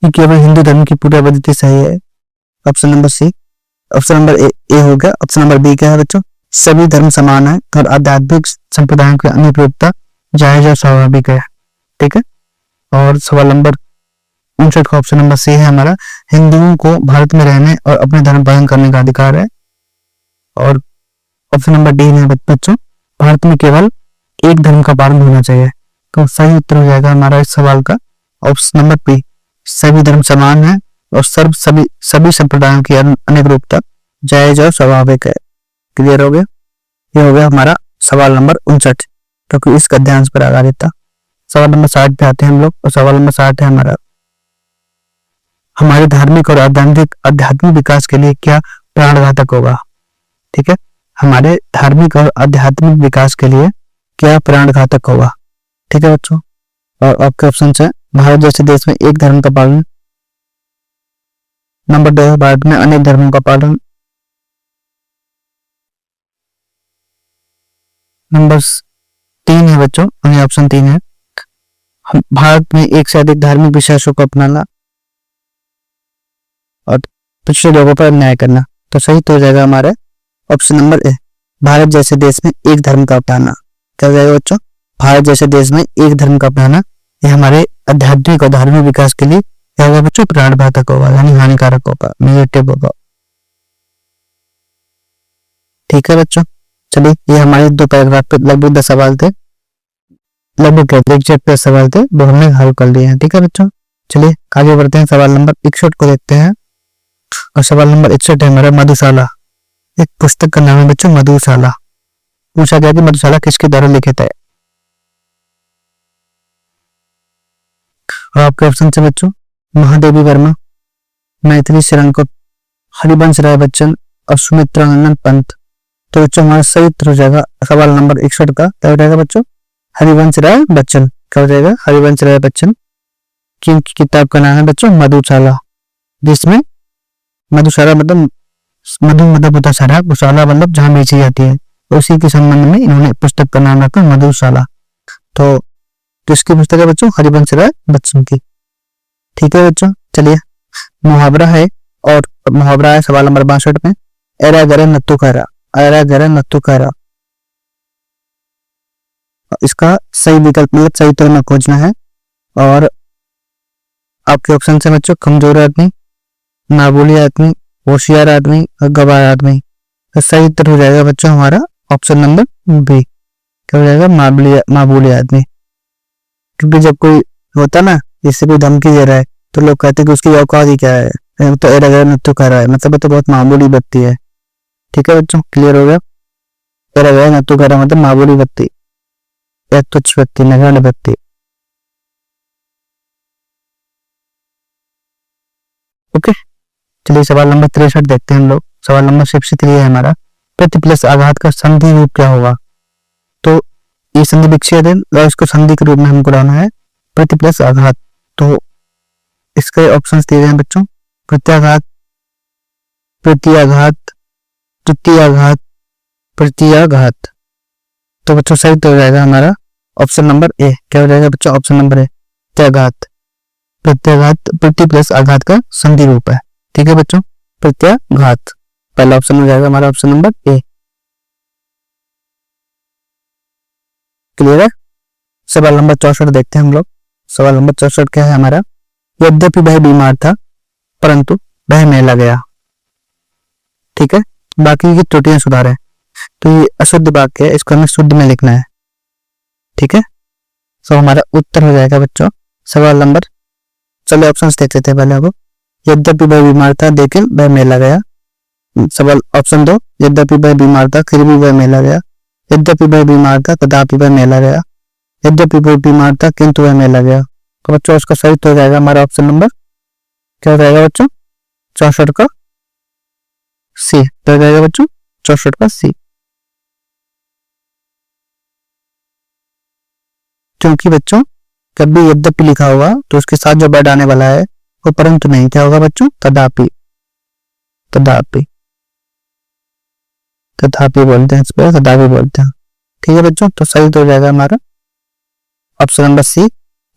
कि केवल हिंदू धर्म की पूरी अवधि सही है। Option number C. Option number A हो गया। ऑप्शन नंबर बी क्या है बच्चों? सभी धर्म समान है और आध्यात्मिक संप्रदायों की अनुरूपता जायज और स्वाभाविक है। ठीक है। और सवाल नंबर 59 का ऑप्शन नंबर सी है हमारा, हिंदुओं को भारत में रहने और अपने धर्म पालन करने का अधिकार है। और ऑप्शन नंबर डी है बच्चों, भारत में केवल एक धर्म का पालन होना चाहिए। तो सही उत्तर हो जाएगा हमारा इस सवाल का ऑप्शन नंबर बी, सभी धर्म समान है और सभी संप्रदायों की अनेक रूपता जायज और स्वाभाविक है। क्लियर हो गया? ये हो गया हमारा सवाल नंबर 59, क्योंकि इस गद्यांश पर आधारित था। सवाल नंबर 60 पे आते हैं हम लोग, और सवाल नंबर 60 है हमारा, हमारे धार्मिक और आध्यात्मिक विकास के लिए क्या प्राणघातक होगा? ठीक है, हमारे धार्मिक और आध्यात्मिक विकास के लिए क्या प्राणघातक होगा? ठीक है बच्चों। और आपके ऑप्शन है, भारत जैसे देश में एक धर्म का पालन। नंबर 2 है, भारत में अनेक धर्मों का पालन। नंबर 3 है बच्चों, ऑप्शन 3 है, भारत में एक से अधिक धार्मिक विश्वासों को अपनाना और पिछड़े लोगों पर अन्याय करना। तो सही तो हो जाएगा हमारे ऑप्शन नंबर ए, भारत जैसे देश में एक धर्म का अपनाना। क्या हो जाएगा बच्चों? भारत जैसे देश में एक धर्म का अपनाना, ये हमारे आध्यात्मिक और धार्मिक विकास के लिए क्या होगा बच्चों? प्राणघातक होगा, यानी हानिकारक होगा, नेगेटिव होगा। ठीक है बच्चों। चलिए, ये हमारे 2 पैराग्राफ पे लगभग 10 सवाल थे, लगभग सवाल थे, वो हमने हल कर लिए हैं। ठीक है बच्चों। चलिए आगे बढ़ते हैं, सवाल नंबर 61 को देखते हैं। और सवाल नंबर 61 है हमारा, मधुशाला। एक पुस्तक का नाम है बच्चों मधुशाला। पूछा गया कि मधुशाला किसके द्वारा लिखित है? और आपके ऑप्शन से बच्चों, महादेवी वर्मा, मैथिली शरणकोट, हरिवंश राय बच्चन और सुमित्रा नंदन पंत। तो बच्चों हमारा सही उत्तर हो जाएगा सवाल नंबर 61 का। क्या हो जाएगा बच्चों? हरिवंश राय बच्चन। क्या हो जाएगा? हरिवंश राय बच्चन की किताब का नाम है बच्चों मधुशाला, जिसमें मधुशाला मतलब मधु मतलब होता सारा, शाला मतलब जहां बेची जाती है, उसी के संबंध में इन्होंने पुस्तक का नाम रखा मधुशाला। तो किसकी पुस्तक है बच्चों? हरिवंश राय बच्चन की। ठीक है बच्चों। चलिए, मुहावरा है, और मुहावरा है सवाल नंबर 62 में, एरा गरे नत्थु खैरा। एरा गरे नत्थु खैरा, इसका सही विकल्प मतलब सही उत्तर में खोजना है। और आपके ऑप्शन से बच्चों, कमजोर आदमी, नाबोली आदमी, होशियार आदमी और गवार आदमी। तो सही उत्तर हो जाएगा बच्चों हमारा ऑप्शन नंबर बी। क्या हो जाएगा? मामूली आदमी। क्योंकि जब कोई होता ना, जिससे कोई धमकी दे रहा है, तो लोग कहते हैं कि उसकी औकात ही क्या है, तो एरा गरा नत्थु खा रहा है, मतलब तो बहुत मामूली व्यक्ति है। ठीक है बच्चों, क्लियर हो गया? एरा गरा नत्थु खा रहा मतलब मामूली व्यक्ति, एक तुच्छ व्यक्ति, नगण्य व्यक्ति। ओके। चलिए सवाल नंबर 63 देखते हैं हम लोग। सवाल नंबर 63 है हमारा, प्रति प्लस आघात का संधि रूप क्या होगा? तो ये संधि विच्छेदन और इसको संधि के रूप में हमको लाना है, प्रति प्लस आघात। तो इसके ऑप्शंस दिए गए हैं बच्चों, प्रत्याघात, प्रत्याघात, तृतीयाघात, प्रत्याघात। तो बच्चों सही तो हो जाएगा हमारा ऑप्शन नंबर ए। क्या हो जाएगा बच्चों? ऑप्शन नंबर ए, प्रत्याघात। प्रत्याघात प्रति प्लस आघात का संधि रूप है। ठीक है बच्चों, प्रत्याघात पहला ऑप्शन हो जाएगा हमारा ऑप्शन नंबर ए। क्लियर है? सवाल नंबर 64 देखते हैं हम लोग। सवाल नंबर 64 क्या है हमारा, यद्यपि वह बीमार था परंतु वह मेला गया। ठीक है, बाकी की त्रुटियां सुधारें। तो ये अशुद्ध वाक्य है, इसको हमें शुद्ध में लिखना है। ठीक है, तो हमारा उत्तर हो जाएगा बच्चों सवाल नंबर, चलो ऑप्शंस देख लेते हैं पहले आपको। यद्यपि वह बीमार था लेकिन वह मेला गया। सवाल ऑप्शन 2, यद्यपि वह बीमार था फिर भी वह मेला गया। यद्यपि वह बीमार था तथापि वह मेला गया। यद्यपि वह बीमार था किंतु वह मेला गया। तो बच्चों इसका सही तो हो जाएगा हमारा ऑप्शन नंबर, क्या हो जाएगा बच्चों? 64 का सी। क्या हो जाएगा बच्चों? 64 का सी। क्योंकि बच्चों जब भी यद्यपि लिखा होगा तो उसके साथ जो वर्ड आने वाला है वो परंतु नहीं, क्या होगा बच्चों? तथापि। तथापि, तथापि बोलते हैं इस पे, तथापि बोलते हैं। ठीक है बच्चों, तो सही तो हो जाएगा हमारा ऑप्शन नंबर सी,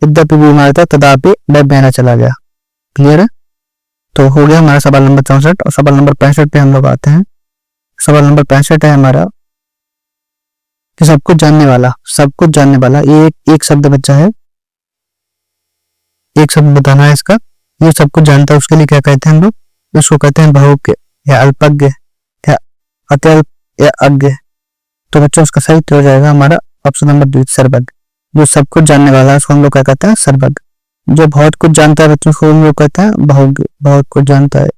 यद्यपि बीमार था तथापि वह बहना चला गया। क्लियर है? तो हो गया हमारा सवाल नंबर 64। और सवाल नंबर 65 पे हम लोग आते हैं। सवाल नंबर 65 है हमारा कि सब कुछ जानने वाला, सब कुछ जानने वाला, ये एक शब्द बच्चा है, एक शब्द बताना है इसका। ये सब कुछ जानता है, उसके लिए क्या कहते हैं हम लोग? उसको कहते हैं बहुज्ञ या अल्पज्ञ या अत्यल्प या अज्ञ। तो बच्चों उसका सही उत्तर हो जाएगा हमारा ऑप्शन नंबर बी, सर्वज्ञ। जो सब कुछ जानने वाला है उसको हम लोग क्या कहते हैं? सर्वज्ञ। जो बहुत कुछ जानता है बच्चों को हम लोग कहते हैं बहुज्ञ, बहुत कुछ जानता है।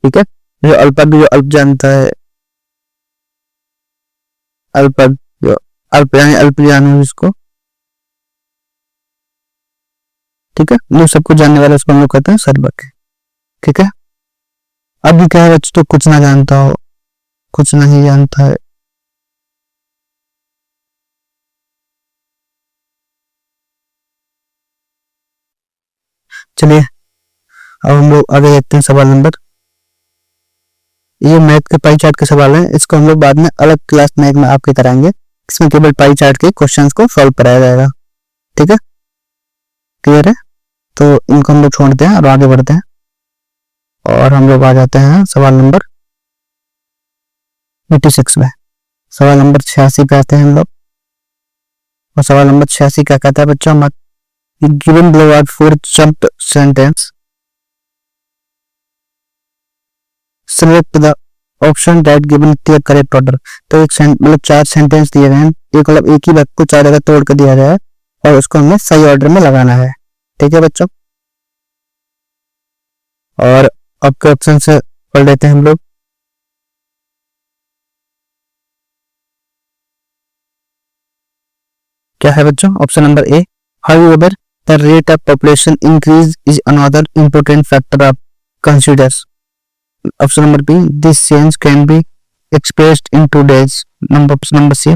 ठीक है, जो अल्पज्ञ, जो अल्प जानता है, अल्पज्ञ, जो अल्प यानी अल्प ज्ञान है जिसको। ठीक है, जो सब कुछ जानने वाला उसको हम लोग कहते हैं सर्वज्ञ। ठीक है, अभी क्या है बच्चों, तो कुछ ना जानता हो, कुछ नहीं जानता है। चलिए अब हम लोग आगे देखते हैं सवाल नंबर, ये मैथ के पाई चार्ट के सवाल हैं, इसको हम लोग बाद में अलग क्लास में एक में आपके कराएंगे। इसमें केवल पाई चार्ट के क्वेश्चंस को सॉल्व कराया जाएगा। ठीक है, क्लियर है? तो इनको हम लोग छोड़ते हैं और आगे बढ़ते हैं, और हम लोग आ जाते हैं सवाल नंबर 86 में। सवाल नंबर 86 पे आते हैं हम लोग, और सवाल नंबर 86 क्या कहता है बच्चों? Given below are four jumbled sentence, select the option that given the correct order. तो एक मतलब 4 सेंटेंस दिए गए हैं, एक मतलब एक ही वाक्य को 4 जगह तोड़ कर दिया गया है और उसको हमें सही ऑर्डर में लगाना है। ठीक है बच्चों, और आपके ऑप्शन से पढ़ लेते हैं हम लोग। क्या है बच्चों? Option number A, however the rate of population increase is another important factor of considers. Option number B, this change can be expressed in 2 days. Number C,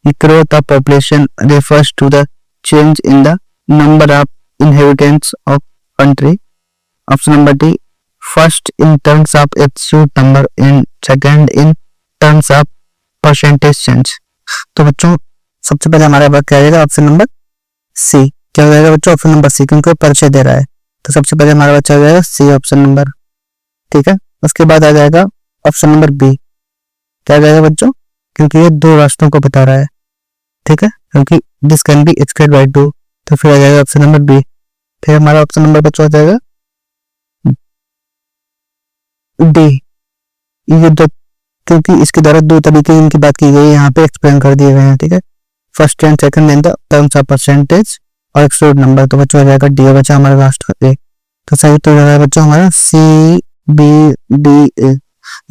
the growth of population refers to the change in the number of inhabitants of country. Option number D, first in terms of absolute number and second in terms of percentage change. तो बच्चों सबसे पहले हमारे पास क्या आएगा? Option number C. क्या हो जाएगा बच्चों? ऑप्शन नंबर सी, क्योंकि परिचय दे रहा है। तो सबसे पहले हमारा बच्चा हो जाएगा सी ऑप्शन नंबर। ठीक है, उसके बाद आ जाएगा ऑप्शन नंबर बी। क्या आ जाएगा बच्चों? क्योंकि ये 2 रास्तों को बता रहा है। ठीक है, क्योंकि this can be expressed by 2, तो फिर आ जाएगा ऑप्शन नंबर बी। फिर हमारा ऑप्शन नंबर बच्चों आ जाएगा डी। ये दो, क्योंकि इसके द्वारा 2 तरीके इनकी बात की गई है, यहाँ पे एक्सप्लेन कर दिए गए हैं। ठीक है, first and second in the terms of percentage और एक्सक्लूड नंबर। तो बच्चों हो जाएगा डी बचा हमारा लास्ट का ए। तो सही तो हो जाएगा बच्चों हमारा सी बी डी ए।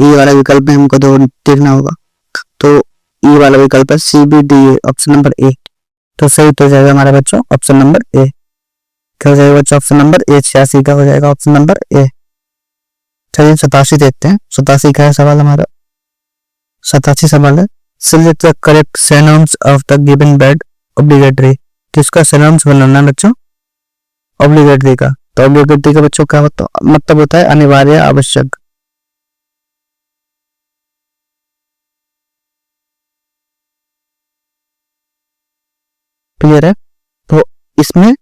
ये वाला विकल्प में हमको दो देखना होगा, तो ये वाला विकल्प है C B D A, option number A. तो सही तो हो जाएगा हमारा बच्चों ऑप्शन नंबर ए। क्या हो जाएगा बच्चों? ऑप्शन नंबर ए 86 का हो जाएगा ऑप्शन नंबर ए। चलिए 87 देखते हैं। 87 का है सवाल हमारा। 87 सवाल है, select the correct synonyms of the given word obligatory. किसका सिनोनिम्स बनाना है बच्चों? ऑब्लिगेटरी का। तो ऑब्लिगेटरी का बच्चों क्या मतलब होता है? अनिवार्य, आवश्यक। क्लियर है? तो इसमें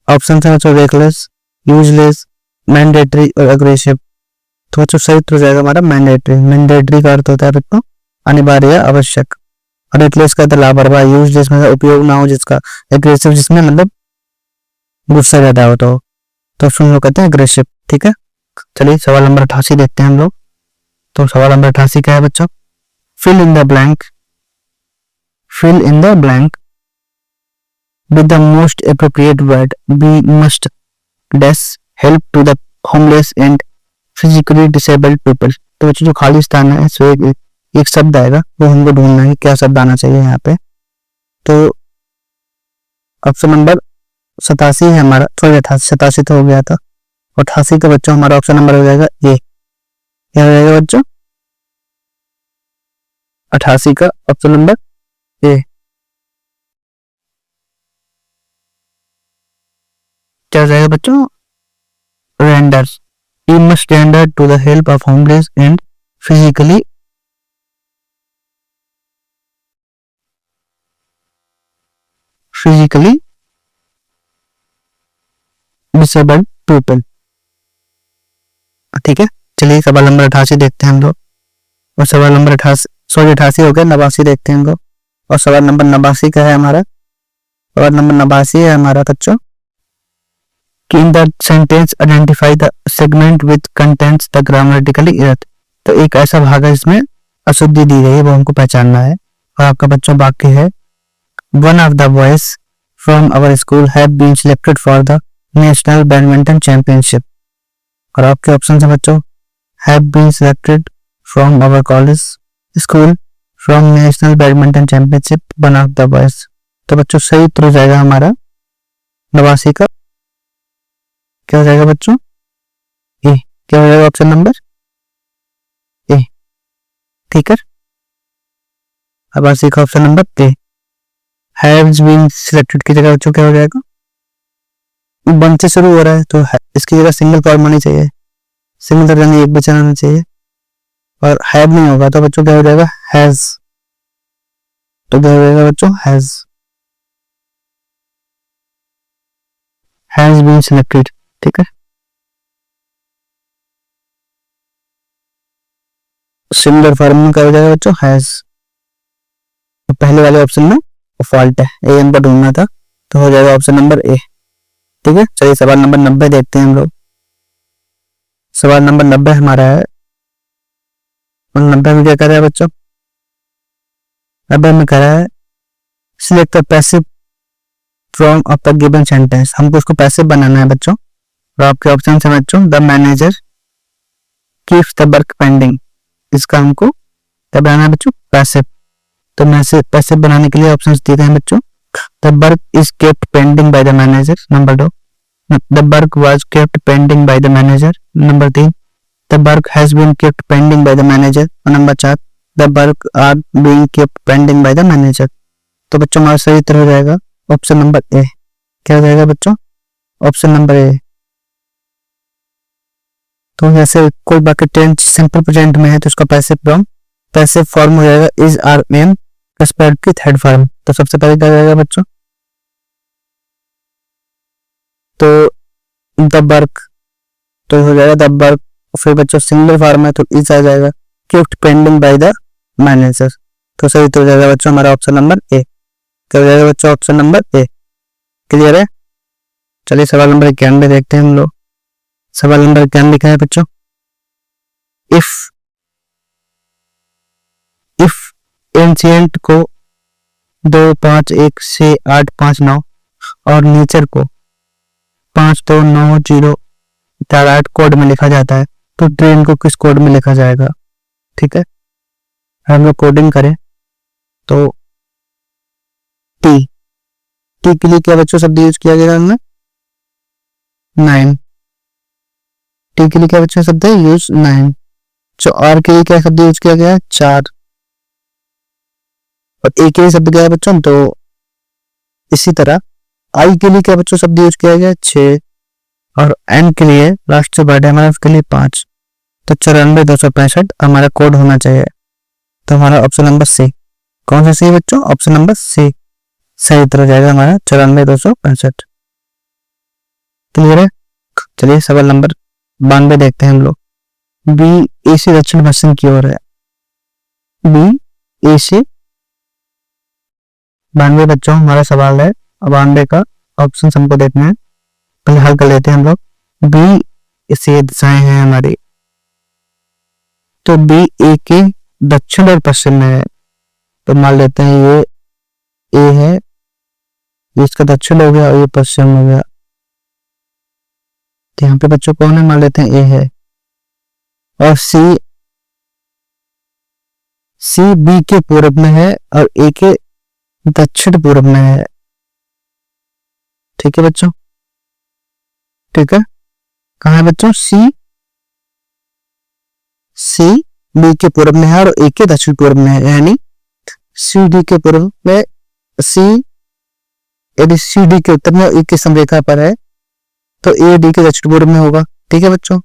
ऑप्शन है बच्चों रेकलेस, यूजलेस, मैंडेटरी और अग्रेसिव। तो बच्चों सही हो जाएगा हमारा मैंडेटरी। मैंडेटरी का अर्थ होता है बच्चों अनिवार्य, आवश्यक। और रेकलेस का लापरवाह, यूजलेस में उपयोग ना हो जिसका, एग्रेसिव जिसमें मतलब गुस्सा ज्यादा होता हो, तो सुन लोग कहते हैं अग्रेसिव। ठीक है, चलिए सवाल नंबर 88 देखते हैं हम लोग। तो सवाल नंबर 88 क्या है बच्चों? Fill in the blank, fill in the blank with the most appropriate word. We must dash help to the homeless and physically disabled people. तो बच्चों जो खाली स्थान है सो एक शब्द आएगा, वो हमको ढूंढना है क्या शब्द आना चाहिए यहाँ पे। तो ऑप्शन नंबर 87 है हमारा, सॉरी 87 तो हो गया था। 88 का बच्चों हमारा ऑप्शन नंबर हो जाएगा ए। क्या हो जाएगा बच्चों? 88 का ऑप्शन नंबर ए। क्या हो जाएगा बच्चों? Render, he must render to the help of homeless and physically disabled people. ठीक है, चलिए सवाल नंबर 88 देखते हैं हम लोग। और सवाल नंबर 88 हो गया, 89 देखते हैं हम लोग। और सवाल नंबर 89 का है हमारा, सवाल नंबर 89 है हमारा बच्चों कि in the sentence identify the segment with contents the grammatically error. तो एक ऐसा भाग है जिसमें अशुद्धि दी गई है, वो हमको पहचानना है। और आपका बच्चों वाक्य है one of the boys from our school have been selected for the national badminton championship. और आपके ऑप्शन है बच्चों have been selected from our college school from national badminton championship one of the boys. तो बच्चों सही उत्तर हो जाएगा हमारा 89 का, क्या हो जाएगा बच्चों? ए। क्या हो जाएगा ऑप्शन नंबर ए? ठीक है, अब 89 का option number A. Haves been selected की जगह बच्चों क्या हो जाएगा? वन से शुरू हो रहा है तो इसकी जगह सिंगल फॉर्म होनी चाहिए, सिंगल यानी एक वचन आना चाहिए। और हैव नहीं होगा तो बच्चों क्या हो जाएगा? हैज। तो क्या हो जाएगा बच्चों? Has been selected. ठीक है, सिंगुलर फॉर्म में क्या हो जाएगा बच्चों? हैज। तो पहले वाले ऑप्शन में फॉल्ट है, ए नंबर ढूंढना था, तो हो जाएगा ऑप्शन नंबर ए। ठीक है, चलिए सवाल नंबर 90 देखते हैं हम लोग। सवाल नंबर 90 हमारा है, 90 में क्या कर रहा है बच्चों? 90 में कर रहा है select the passive from of the given sentence. हमको इसको पैसिव बनाना है बच्चों। और आपके ऑप्शन है बच्चों the manager keeps the work pending. इसका हमको क्या बनाना है बच्चों? पैसिव। तो पैसिव बनाने के लिए ऑप्शंस दिए गए हैं बच्चों the work is kept pending by the manager, number 2 the work was kept pending by the manager, number 3 the work has been kept pending by the manager, और number 4 the work are being kept pending by the manager. तो बच्चों हमारा सही उत्तर हो जाएगा option number ए। क्या हो जाएगा बच्चों? Option number A. तो जैसे कोई वाक्य टेंस सिंपल प्रेजेंट में है तो उसका पैसिव फॉर्म हो जाएगा इज आर एम प्लस की थर्ड फॉर्म। तो सबसे पहले क्या जाएगा बच्चों? तो द वर्क, तो हो जाएगा द वर्क। फिर बच्चों सिंगल फॉर्म है तो इज आ जाएगा kept pending by the manager. तो सही उत्तर हो जाएगा बच्चों हमारा ऑप्शन नंबर ए। क्या हो जाएगा बच्चों? ऑप्शन नंबर ए। क्लियर है? चलिए सवाल नंबर 91 देखते हैं हम लोग। सवाल नंबर 91 लिखा है बच्चों इफ एंशिएंट को 2 5 1 6 8 5 9 और नेचर को 5 2 9 0 4 8 कोड में लिखा जाता है तो ट्रेन को किस कोड में लिखा जाएगा? ठीक है, हम लोग कोडिंग करें तो टी के लिए क्या बच्चों शब्द यूज किया गया हमने? 9। टी के लिए क्या बच्चों शब्द है? यूज 9। जो आर के लिए क्या शब्द यूज किया गया है? 4। और ए के लिए शब्द क्या है बच्चों? 2। इसी तरह आई के लिए क्या बच्चों शब्द यूज किया गया? 6। और एन के लिए लास्ट से बर्थ है हमारा, उसके लिए 5। तो 94,265 हमारा कोड होना चाहिए। तो हमारा ऑप्शन नंबर सी। कौन सा सी बच्चों? ऑप्शन नंबर सी सही उत्तर हो जाएगा हमारा 94,265। क्लियर है? चलिए सवाल नंबर 92 देखते हैं हम लोग। बी ए से दक्षिण पश्चिम की ओर है। बी ए से 92 बच्चों हमारा सवाल है। 92 का ऑप्शन हमको देखना है, पहले हल कर लेते हैं हम लोग। बी से दिशाएं हैं हमारी, तो बी ए के दक्षिण और पश्चिम में है। तो मान लेते हैं ये ए है, ये इसका दक्षिण हो गया और ये पश्चिम हो गया। तो यहाँ पे बच्चों कौन है? मान लेते हैं ए है। और सी बी के पूर्व में है और ए के दक्षिण पूर्व में है। ठीक है बच्चों? ठीक है, कहाँ है बच्चों? सी बी के पूर्व में है और ए के दक्षिण पूर्व में है। यानी सी डी के पूर्व में सी, यदि सी डी के उत्तर में ए की समरेखा पर है तो ए डी के दक्षिण पूर्व में होगा। ठीक है बच्चों,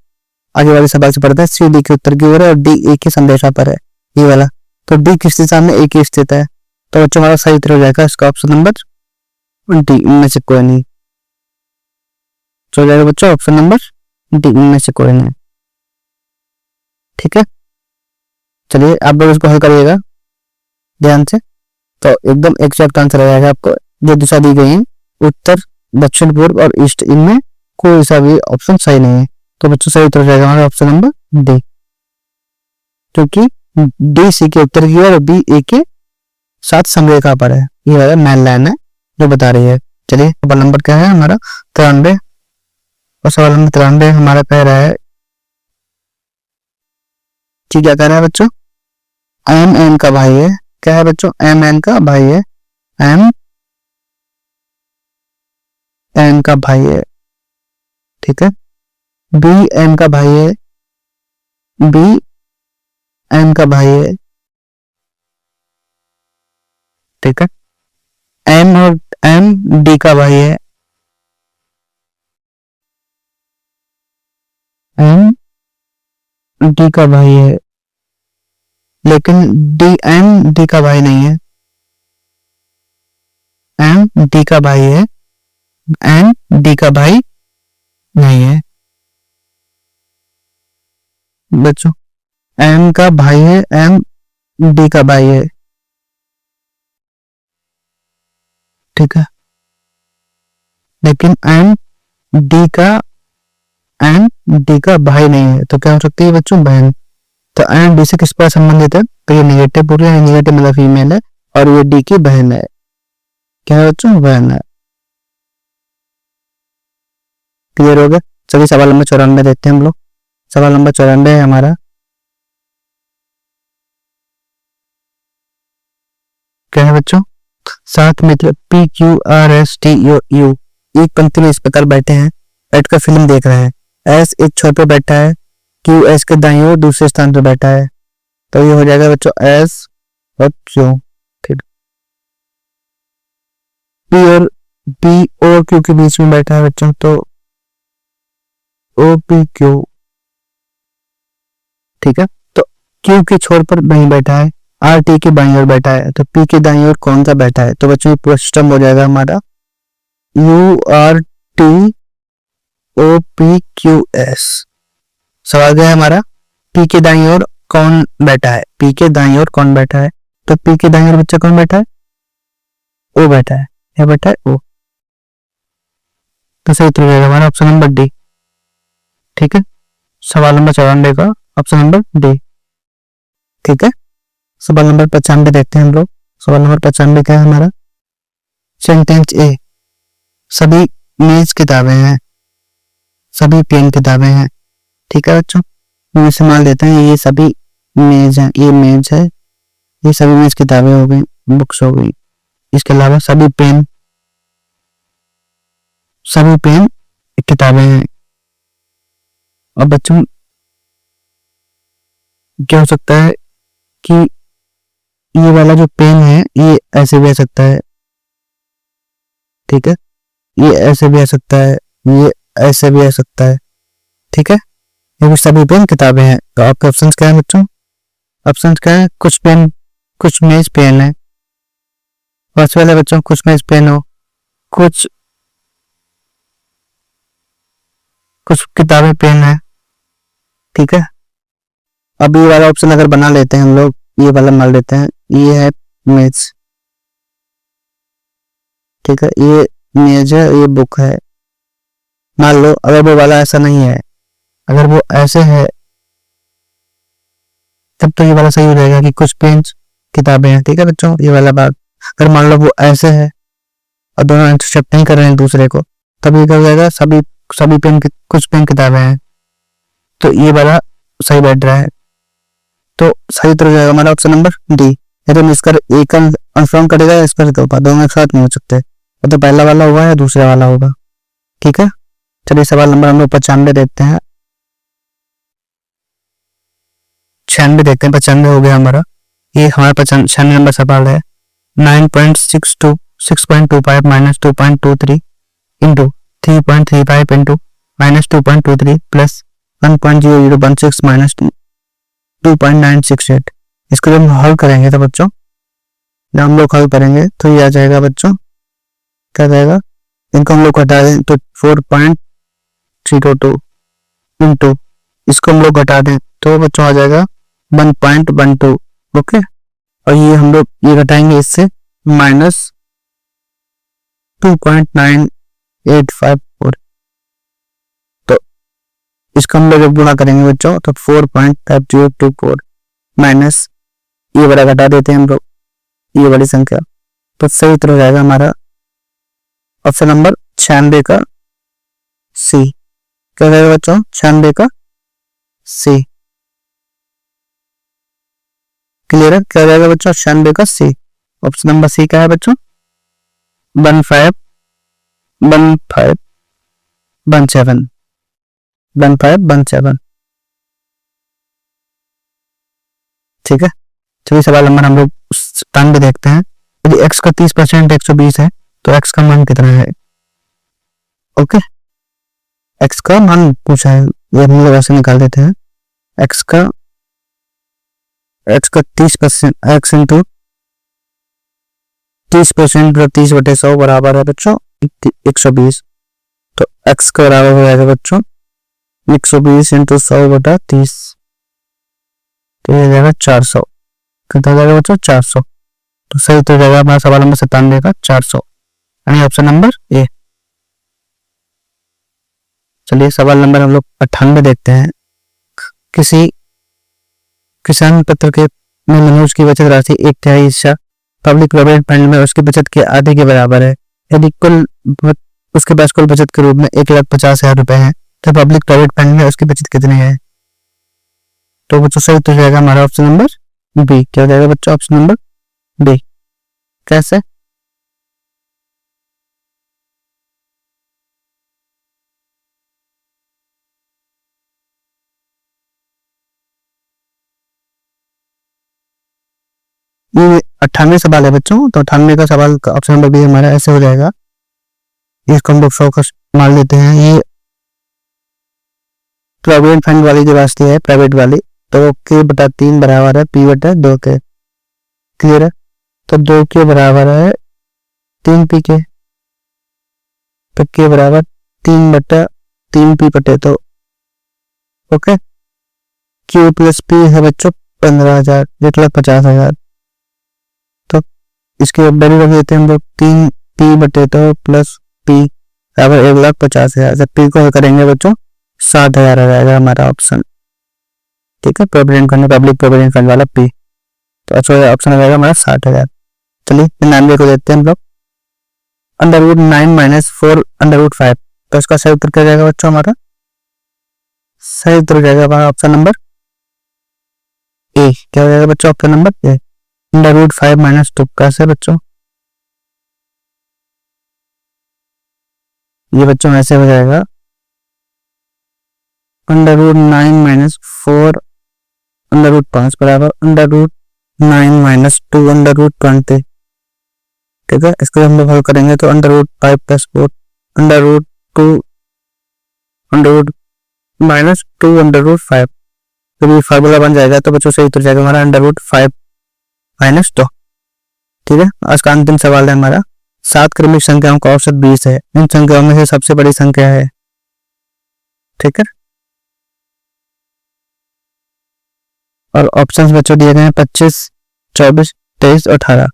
आगे वाले सवाल से पढ़ते हैं। सी डी के उत्तर की ओर है और डी ए की संदेशा पर है, ये वाला। तो डी किस दिशा में, ए की स्थित है। तो बच्चों हमारा सही उत्तर हो जाएगा इसका ऑप्शन नंबर डी, इनमें से कोई नहीं। तो हो जाएगा बच्चों ऑप्शन नंबर डी, इनमें से कोई नहीं। ठीक है, चलिए आप लोग इसको हल करिएगा ध्यान से। तो एकदम एग्जैक्ट आंसर आ जाएगा आपको। जो दिशा दी गई है उत्तर, दक्षिण पूर्व और ईस्ट, इनमें कोई सा भी ऑप्शन सही नहीं है। तो बच्चों सही उत्तर हो जाएगा हमारा ऑप्शन नंबर डी, क्योंकि डी सी के उत्तर की ओर और बी ए के साथ समरेखा पर है, ये वाला मैन लाइन है जो बता रही है। चलिए सवाल नंबर क्या है हमारा 93, और सवाल नंबर 93 हमारा कह रहा है कि क्या कह रहा है बच्चों, एम एन का भाई है। क्या है बच्चों, एम एन का भाई है, एम एन का भाई है। ठीक है, बी एम का भाई है, बी एम का भाई है। ठीक है, एम और एम डी का भाई है, एम डी का भाई है, लेकिन डी एम डी का भाई नहीं है। एम डी का भाई है, एम डी का भाई नहीं है बच्चों। एम का भाई है, एम डी का भाई है। ठीक है, लेकिन एम डी का भाई नहीं है। तो क्या हो सकती है बच्चों, बहन। तो एम डी से किस पर संबंधित है, तो ये निगेटिव पूरी है, निगेटिव मतलब फीमेल है, और ये डी की बहन है। क्या है बच्चों, बहन है। क्लियर हो गया। चलिए सवाल नंबर 94 देखते हैं हम लोग। सवाल नंबर 94 है हमारा, क्या है बच्चों, 7 मित्र P Q R S T U एक पंक्ति में इस प्रकार बैठे हैं, बैठ कर फिल्म देख रहे हैं। एस एक छोर पे बैठा है, क्यू एस के दाईं ओर दूसरे स्थान पर बैठा है। तो ये हो जाएगा बच्चों एस और क्यू। ठीक, पी और क्यू के बीच में बैठा है बच्चों, तो ओ पी क्यू। ठीक है, तो क्यू के छोर पर नहीं बैठा है, आर टी के बाईं ओर बैठा है। तो पी के दाईं ओर कौन सा बैठा है, तो बच्चों ये पूरा सिस्टम हो जाएगा हमारा U R T O P Q S. सवाल क्या है हमारा, पी के दाईं ओर कौन बैठा है, पी के दाईं ओर कौन बैठा है। तो पी के दाईं ओर बच्चा कौन बैठा है, ओ बैठा है, या बैठा है ओ। तो सही उत्तर हो जाएगा हमारा ऑप्शन नंबर डी। ठीक है, सवाल नंबर 94 का ऑप्शन नंबर डी। ठीक है, सवाल नंबर 95 देखते हैं हम लोग। सवाल नंबर 95 क्या है हमारा, सेंटेंस ए, सभी मेज किताबें हैं, सभी पेन किताबें हैं। ठीक है बच्चों, हम इसे मान लेते हैं ये सभी मेज है, ये मेज है, ये सभी मेज किताबें हो गई, बुक्स हो गई। इसके अलावा सभी पेन किताबें हैं। और बच्चों क्या हो सकता है कि ये वाला जो पेन है ये ऐसे भी आ सकता है। ठीक है, ये ऐसे भी आ सकता है, ये ऐसे भी आ सकता है। ठीक है, ये भी सभी पेन किताबें हैं। तो आपके ऑप्शंस क्या है बच्चों, ऑप्शंस क्या है, कुछ पेन कुछ मेज पेन है। फर्स्ट वाले बच्चों कुछ मेज पेन हो, कुछ किताबें पेन है। ठीक है, अब ये वाला ऑप्शन अगर बना लेते हैं हम लोग, ये वाला मान लेते हैं, ये है मेज। ठीक है, ये मेज है, ये बुक है। मान लो अगर वो वाला ऐसा नहीं है, अगर वो ऐसे है तब तो ये वाला सही हो जाएगा कि कुछ पेन किताबें हैं। ठीक है बच्चों, ये वाला बात। अगर मान लो वो ऐसे है और दोनों इंटरसेप्ट नहीं कर रहे हैं दूसरे को, तब ये क्या हो जाएगा, सभी पेन कुछ पेन किताबें हैं। तो ये वाला सही बैठ रहा है। तो सही उत्तर हो जाएगा हमारा ऑप्शन नंबर डी। यदि हम इसका एक कंफर्म करेगा या इसका दोनों एक साथ नहीं हो सकते, तो पहला वाला होगा या दूसरा वाला होगा। ठीक है, चलिए सवाल नंबर हम लोग 95 देखते हैं। 96 देखते हैं, 95 हो गया हमारा। ये हमारा 96 नंबर सवाल है। 9.625 - 2.23 इंटू 3.35 इंटू -2.23 प्लस 1.0016 माइनस 2.968। इसको जब हम हल करेंगे तो बच्चों, जब हम लोग हल करेंगे तो ये आ जाएगा बच्चों, क्या जाएगा, इनको हम लोग घटा दें तो 4.02 इंटू इसको हम लोग घटा दें तो बच्चों आ जाएगा 1.12। ओके, और ये हम लोग ये घटाएंगे इससे माइनस 2.9854। तो इसको हम लोग जब गुणा करेंगे बच्चों तो 4.5024 माइनस ये बड़ा घटा देते हैं हम लोग, ये बड़ी संख्या, तो सही उत्तर हो जाएगा हमारा ऑप्शन नंबर 96 का सी। क्या जाएगा बच्चों, 96 का सी। क्लियर है, क्या जाएगा बच्चों, 96 का सी। ऑप्शन नंबर सी क्या है बच्चों, 1517। ठीक है, चलिए सवाल नंबर हम लोग 97 देखते हैं। यदि x का 30% 120 है तो x का मान कितना है। ओके, x का मान पूछा है, ये हम लोग ऐसे निकाल देते हैं। x का 30% x इंटू 30% 30/100 बराबर है बच्चों 120। तो x का बराबर हो जाएगा बच्चों 120 इंटू 100/30, तो ये जाएगा 400। कितना जाएगा बच्चों, 400। तो सही तो जाएगा हमारा सवाल नंबर 97 का 400, यानी ऑप्शन नंबर ए। चलिए सवाल नंबर हम लोग 98 देखते हैं। किसी किसान पत्र के में मनोज की बचत राशि 1/3 हिस्सा पब्लिक प्रोविडेंट फंड में उसकी बचत के आधे के बराबर है। यदि कुल उसके पास कुल बचत के रूप में 1,50,000 रुपए है तो पब्लिक प्रोविडेंट फंड में उसकी बचत कितनी है। तो बच्चों सही तो जाएगा हमारा ऑप्शन नंबर बी। क्या हो जाएगा बच्चों, ऑप्शन नंबर बी। कैसे, ये 98 सवाल है बच्चों, तो 98 का सवाल का ऑप्शन नंबर बी हमारा ऐसे हो जाएगा। इसको हम लोग 100 का मान लेते हैं। ये प्रोविडेंट फंड वाली जो राशि है प्राइवेट वाली, तो k/3 बराबर है p/2 के। क्लियर है, तो 2 के बराबर है 3p के, तो k बराबर 3/3p/, तो ओके। q प्लस p है बच्चों 15,000, 1,50,000। तो इसके वैल्यू रख देते हैं हम लोग 3p/2 प्लस p बराबर 1,50,000। जब p को करेंगे बच्चों 60,000 आ जाएगा हमारा ऑप्शन। ठीक है, provident fund public provident fund वाला p, तो अच्छा ऑप्शन आ जाएगा हमारा 60,000। चलिए 99 को देखते हैं हम लोग। √9 - 4√5, तो इसका सही उत्तर क्या जाएगा बच्चों, हमारा सही उत्तर जाएगा हमारा ऑप्शन नंबर ए। क्या हो जाएगा बच्चों, ऑप्शन नंबर ए, √5 - 2। कैसे बच्चों, ये बच्चों ऐसे हो जाएगा √9 - 4 √5 बराबर √9 - 2 √20। ठीक है, इसको हम लोग हल करेंगे तो √5 + 4 √2 -2 तो ये फार्मूला बन जाएगा। तो बच्चों सही उत्तर जाएगा हमारा √5 - 2। ठीक है, आज का अंतिम सवाल है हमारा। 7 क्रमिक संख्याओं का औसत 20 है, इन संख्याओं में से सबसे बड़ी संख्या है। ठीक है, और ऑप्शंस बच्चों दिए गए हैं 25, 24, 23 और 18।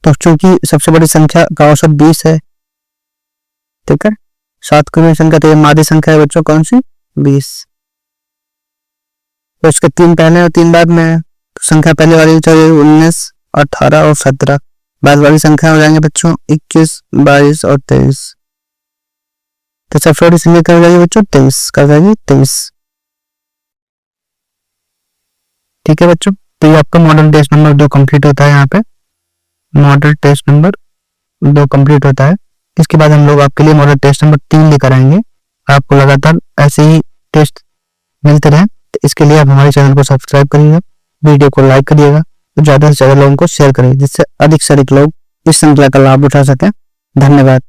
तो चूंकि सबसे बड़ी संख्या का औसत 20 है, ठीक है, 7 क्रमिक संख्या तो ये माध्य संख्या है बच्चों, कौन सी, 20। तो इसके 3 पहले और 3 बाद में है। तो संख्या पहले वाली चाहिए 19, 18 और 17। बाद वाली संख्या हो जाएंगे बच्चों 21, 22 और 23। तो सबसे बड़ी संख्या क्या हो जाएगी बच्चों, 23 कर जाएगी 23। ठीक है बच्चों, तो ये आपका मॉडल टेस्ट नंबर 2 कंप्लीट होता है। यहाँ पे मॉडल टेस्ट नंबर 2 कंप्लीट होता है। इसके बाद हम लोग आपके लिए मॉडल टेस्ट नंबर 3 लेकर आएंगे। आपको लगातार ऐसे ही टेस्ट मिलते रहे, तो इसके लिए आप हमारे चैनल को सब्सक्राइब करिएगा, वीडियो को लाइक करिएगा, तो ज्यादा से ज्यादा लोगों को शेयर करिए, जिससे अधिक से अधिक लोग इस श्रृंखला का लाभ उठा सकें। धन्यवाद।